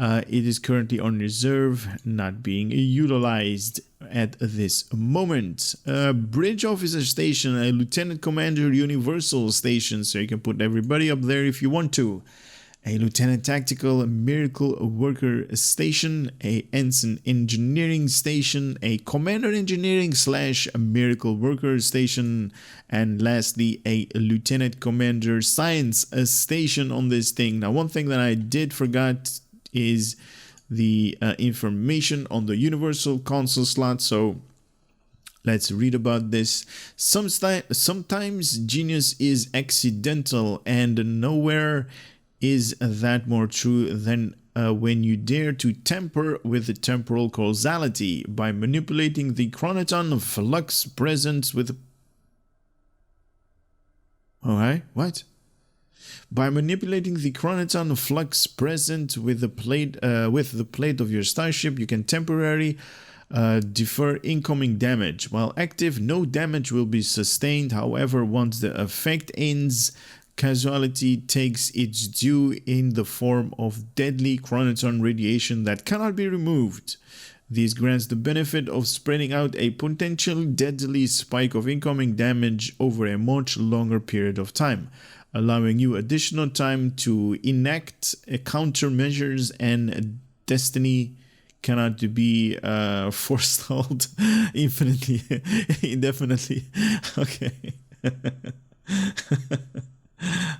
It is currently on reserve, not being utilized at this moment. Bridge Officer Station, a Lieutenant Commander Universal Station, so you can put everybody up there if you want to. A Lieutenant Tactical Miracle Worker Station, a Ensign Engineering Station, a Commander Engineering / Miracle Worker Station, and lastly a Lieutenant Commander Science Station on this thing. Now, one thing that I did forgot is the information on the Universal Console slot, so let's read about this. Sometimes genius is accidental, and nowhere is that more true than when you dare to tamper with the temporal causality by manipulating the chronoton flux present with... Alright, what? By manipulating the chronoton flux present with the plate of your starship, you can temporarily defer incoming damage. While active, no damage will be sustained. However, once the effect ends, causality takes its due in the form of deadly chronoton radiation that cannot be removed. This grants the benefit of spreading out a potential deadly spike of incoming damage over a much longer period of time, allowing you additional time to enact countermeasures, and destiny cannot be forestalled indefinitely. Okay.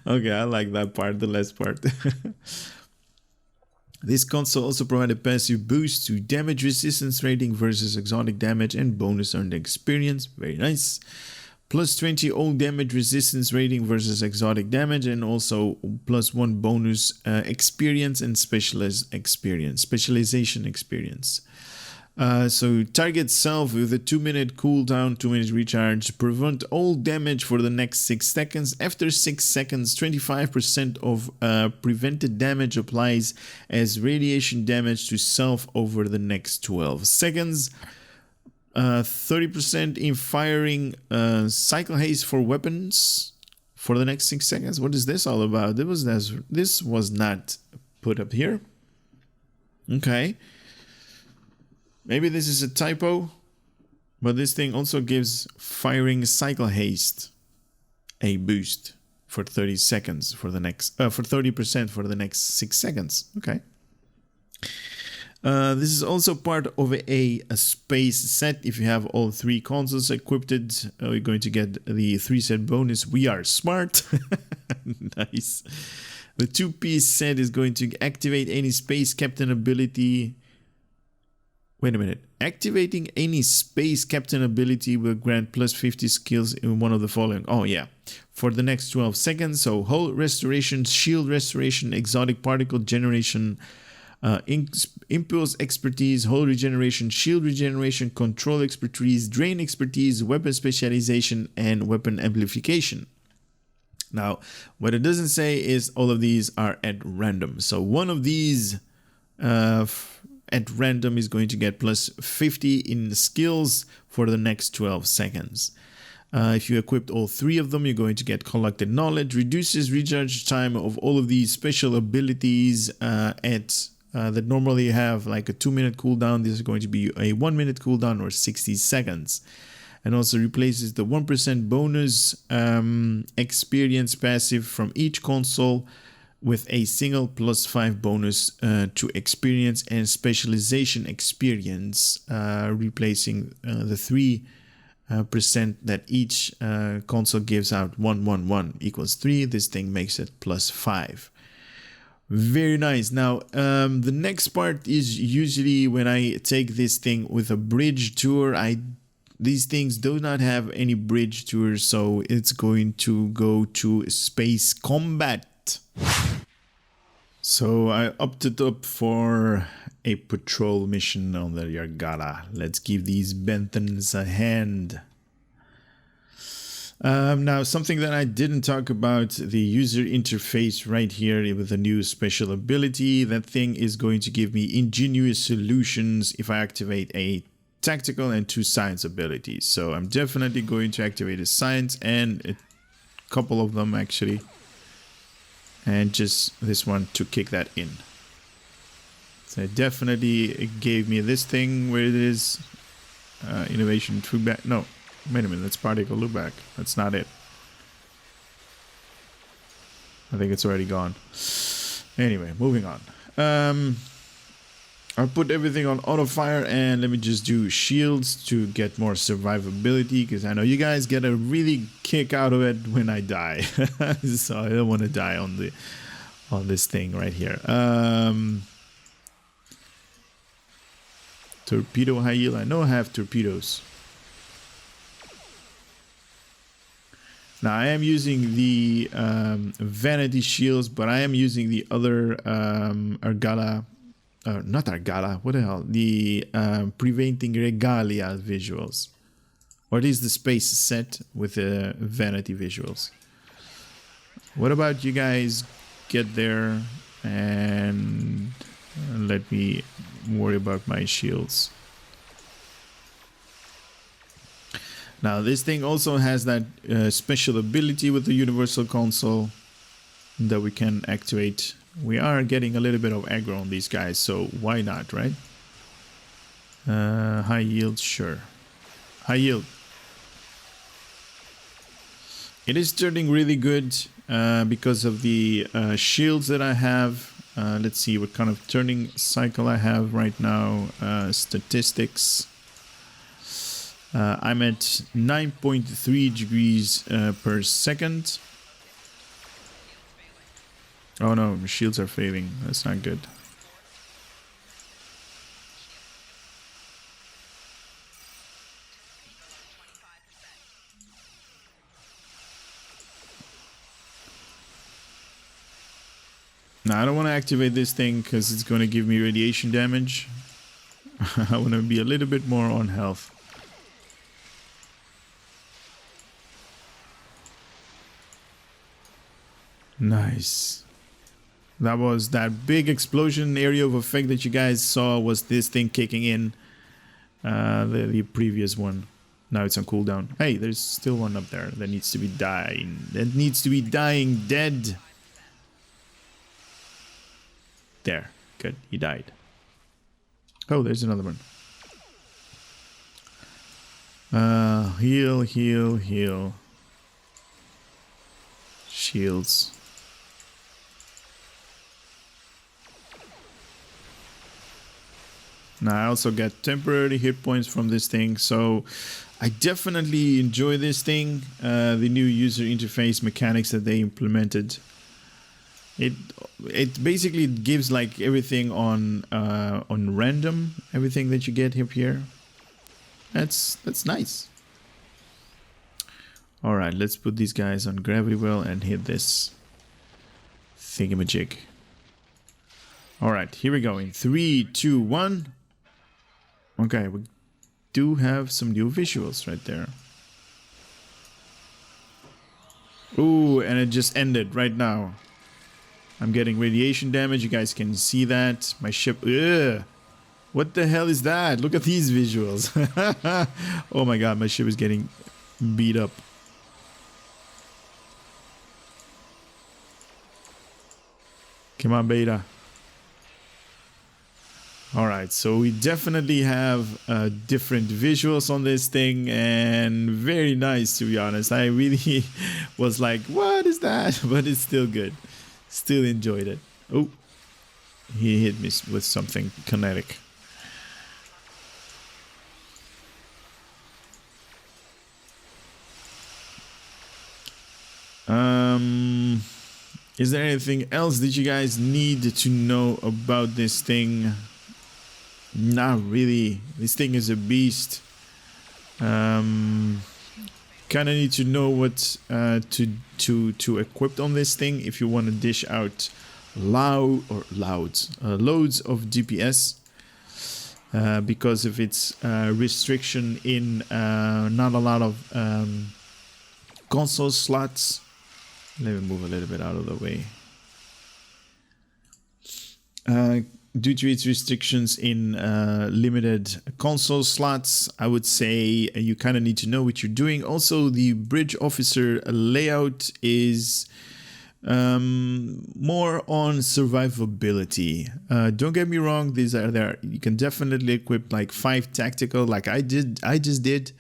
Okay, I like that part, the last part. This console also provides a passive boost to damage resistance rating versus exotic damage and bonus earned experience. Very nice. Plus 20 all damage resistance rating versus exotic damage, and also plus 1 bonus experience and specialization experience. So target self with a 2-minute cooldown, 2-minute recharge, prevent all damage for the next 6 seconds. After 6 seconds, 25% of prevented damage applies as radiation damage to self over the next 12 seconds. 30% in firing cycle haste for weapons for the next 6 seconds. What is this all about? This was not put up here. Okay. Maybe this is a typo, but this thing also gives firing cycle haste a boost for 30 seconds for the next for 30% for the next 6 seconds. Okay. This is also part of a space set. If you have all 3 consoles equipped, you're going to get the 3-set bonus. We are smart. Nice. The 2-piece set is going to activate any space captain ability. Wait a minute. Activating any space captain ability will grant plus 50 skills in one of the following. Oh, yeah. For the next 12 seconds. So, hull restoration, shield restoration, exotic particle generation, impulse expertise, hull regeneration, shield regeneration, control expertise, drain expertise, weapon specialization, and weapon amplification. Now, what it doesn't say is all of these are at random. So, one of these at random is going to get plus 50 in skills for the next 12 seconds. If you equipped all 3 of them, you're going to get collected knowledge, reduces recharge time of all of these special abilities that normally have like a 2-minute cooldown. This is going to be a 1-minute cooldown or 60 seconds. And also replaces the 1% bonus experience passive from each console with a single plus 5 bonus to experience and specialization experience, replacing the 3% that each console gives out. 1, 1, 1 equals 3. This thing makes it plus 5. Very nice. Now, the next part is usually when I take this thing with a bridge tour. These things do not have any bridge tours, so it's going to go to space combat. So I opted up for a patrol mission on the Yargala. Let's give these Benthans a hand. Now, something that I didn't talk about, the user interface right here with a new special ability. That thing is going to give me ingenious solutions if I activate a tactical and 2 science abilities. So I'm definitely going to activate a science and a couple of them actually. And just this one to kick that in. So it definitely gave me this thing where it is Innovation true back. No, wait a minute. That's particle loop back. That's not it. I think it's already gone. Anyway, moving on. I'll put everything on auto fire and let me just do shields to get more survivability, because I know you guys get a really kick out of it when I die. So I don't want to die on this thing right here. Torpedo high yield. I know I have torpedoes. Now I am using the vanity shields, but I am using the other Argala. Not Argala, what the hell? The preventing regalia visuals. Or at least the space set with the vanity visuals. What about you guys get there and let me worry about my shields. Now this thing also has that special ability with the universal console that we can activate. We are getting a little bit of aggro on these guys, so why not, right? High yield, sure. High yield. It is turning really good because of the shields that I have. Let's see what kind of turning cycle I have right now. Statistics. I'm at 9.3 degrees per second. Oh no, my shields are failing. That's not good. Now I don't want to activate this thing because it's going to give me radiation damage. I want to be a little bit more on health. Nice. That was that big explosion area of effect that you guys saw was this thing kicking in the previous one. Now it's on cooldown. Hey, there's still one up there that needs to be dying. That needs to be dying dead. There. Good. He died. Oh, there's another one. Heal, heal, heal. Shields. Now I also get temporary hit points from this thing, so I definitely enjoy this thing. The new user interface mechanics that they implemented. It basically gives like everything on random, everything that you get up here. That's nice. All right, let's put these guys on gravity well and hit this thingamajig. All right, here we go in 3, 2, 1. Okay, we do have some new visuals right there. Ooh, and it just ended right now. I'm getting radiation damage. You guys can see that. My ship... Ugh. What the hell is that? Look at these visuals. Oh my god, my ship is getting beat up. Come on, beta. Alright, so we definitely have different visuals on this thing, and very nice, to be honest. I really was like, what is that? But it's still good. Still enjoyed it. Oh, he hit me with something kinetic. Is there anything else that you guys need to know about this thing? Not really. This thing is a beast. Kind of need to know what to equip on this thing if you want to dish out loads of DPS, because of its restriction in not a lot of console slots. Let me move a little bit out of the way. Due to its restrictions in limited console slots, I would say you kind of need to know what you're doing. Also, the bridge officer layout is More on survivability. Don't get me wrong, these are there. You can definitely equip like 5 tactical, like I just did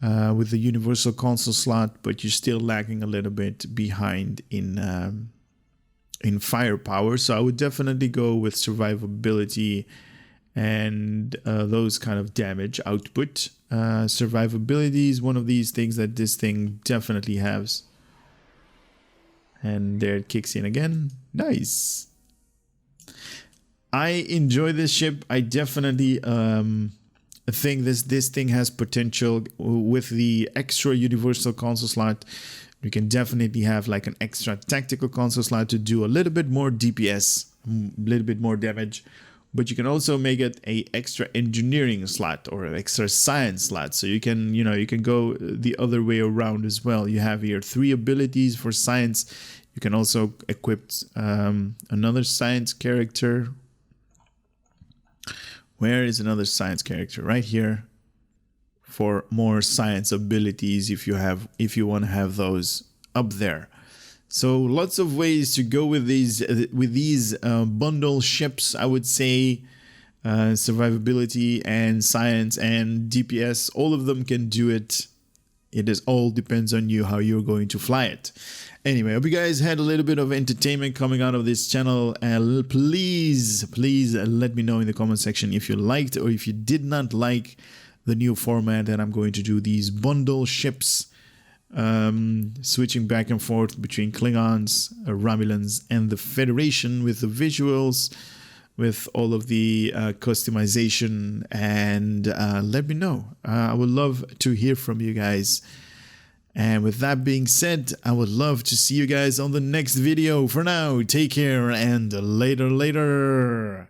with the universal console slot, but you're still lagging a little bit behind in firepower. So I would definitely go with survivability and those kind of damage output. Survivability is one of these things that this thing definitely has. And there it kicks in again. Nice. I enjoy this ship. I definitely think this thing has potential with the extra universal console slot. You can definitely have like an extra tactical console slot to do a little bit more DPS, a little bit more damage. But you can also make it a extra engineering slot or an extra science slot. So you can, you can go the other way around as well. You have here 3 abilities for science. You can also equip another science character. Where is another science character? Right here. For more science abilities if you want to have those up there. So lots of ways to go with these bundle ships. I would say survivability and science and DPS, all of them can do it. It is all depends on you how you're going to fly it. Anyway, I hope you guys had a little bit of entertainment coming out of this channel. Please let me know in the comment section if you liked or if you did not like the new format that I'm going to do these bundle ships. Switching back and forth between Klingons, Romulans, and the Federation with the visuals, with all of the customization, and let me know. I would love to hear from you guys. And with that being said, I would love to see you guys on the next video. For now, take care and later.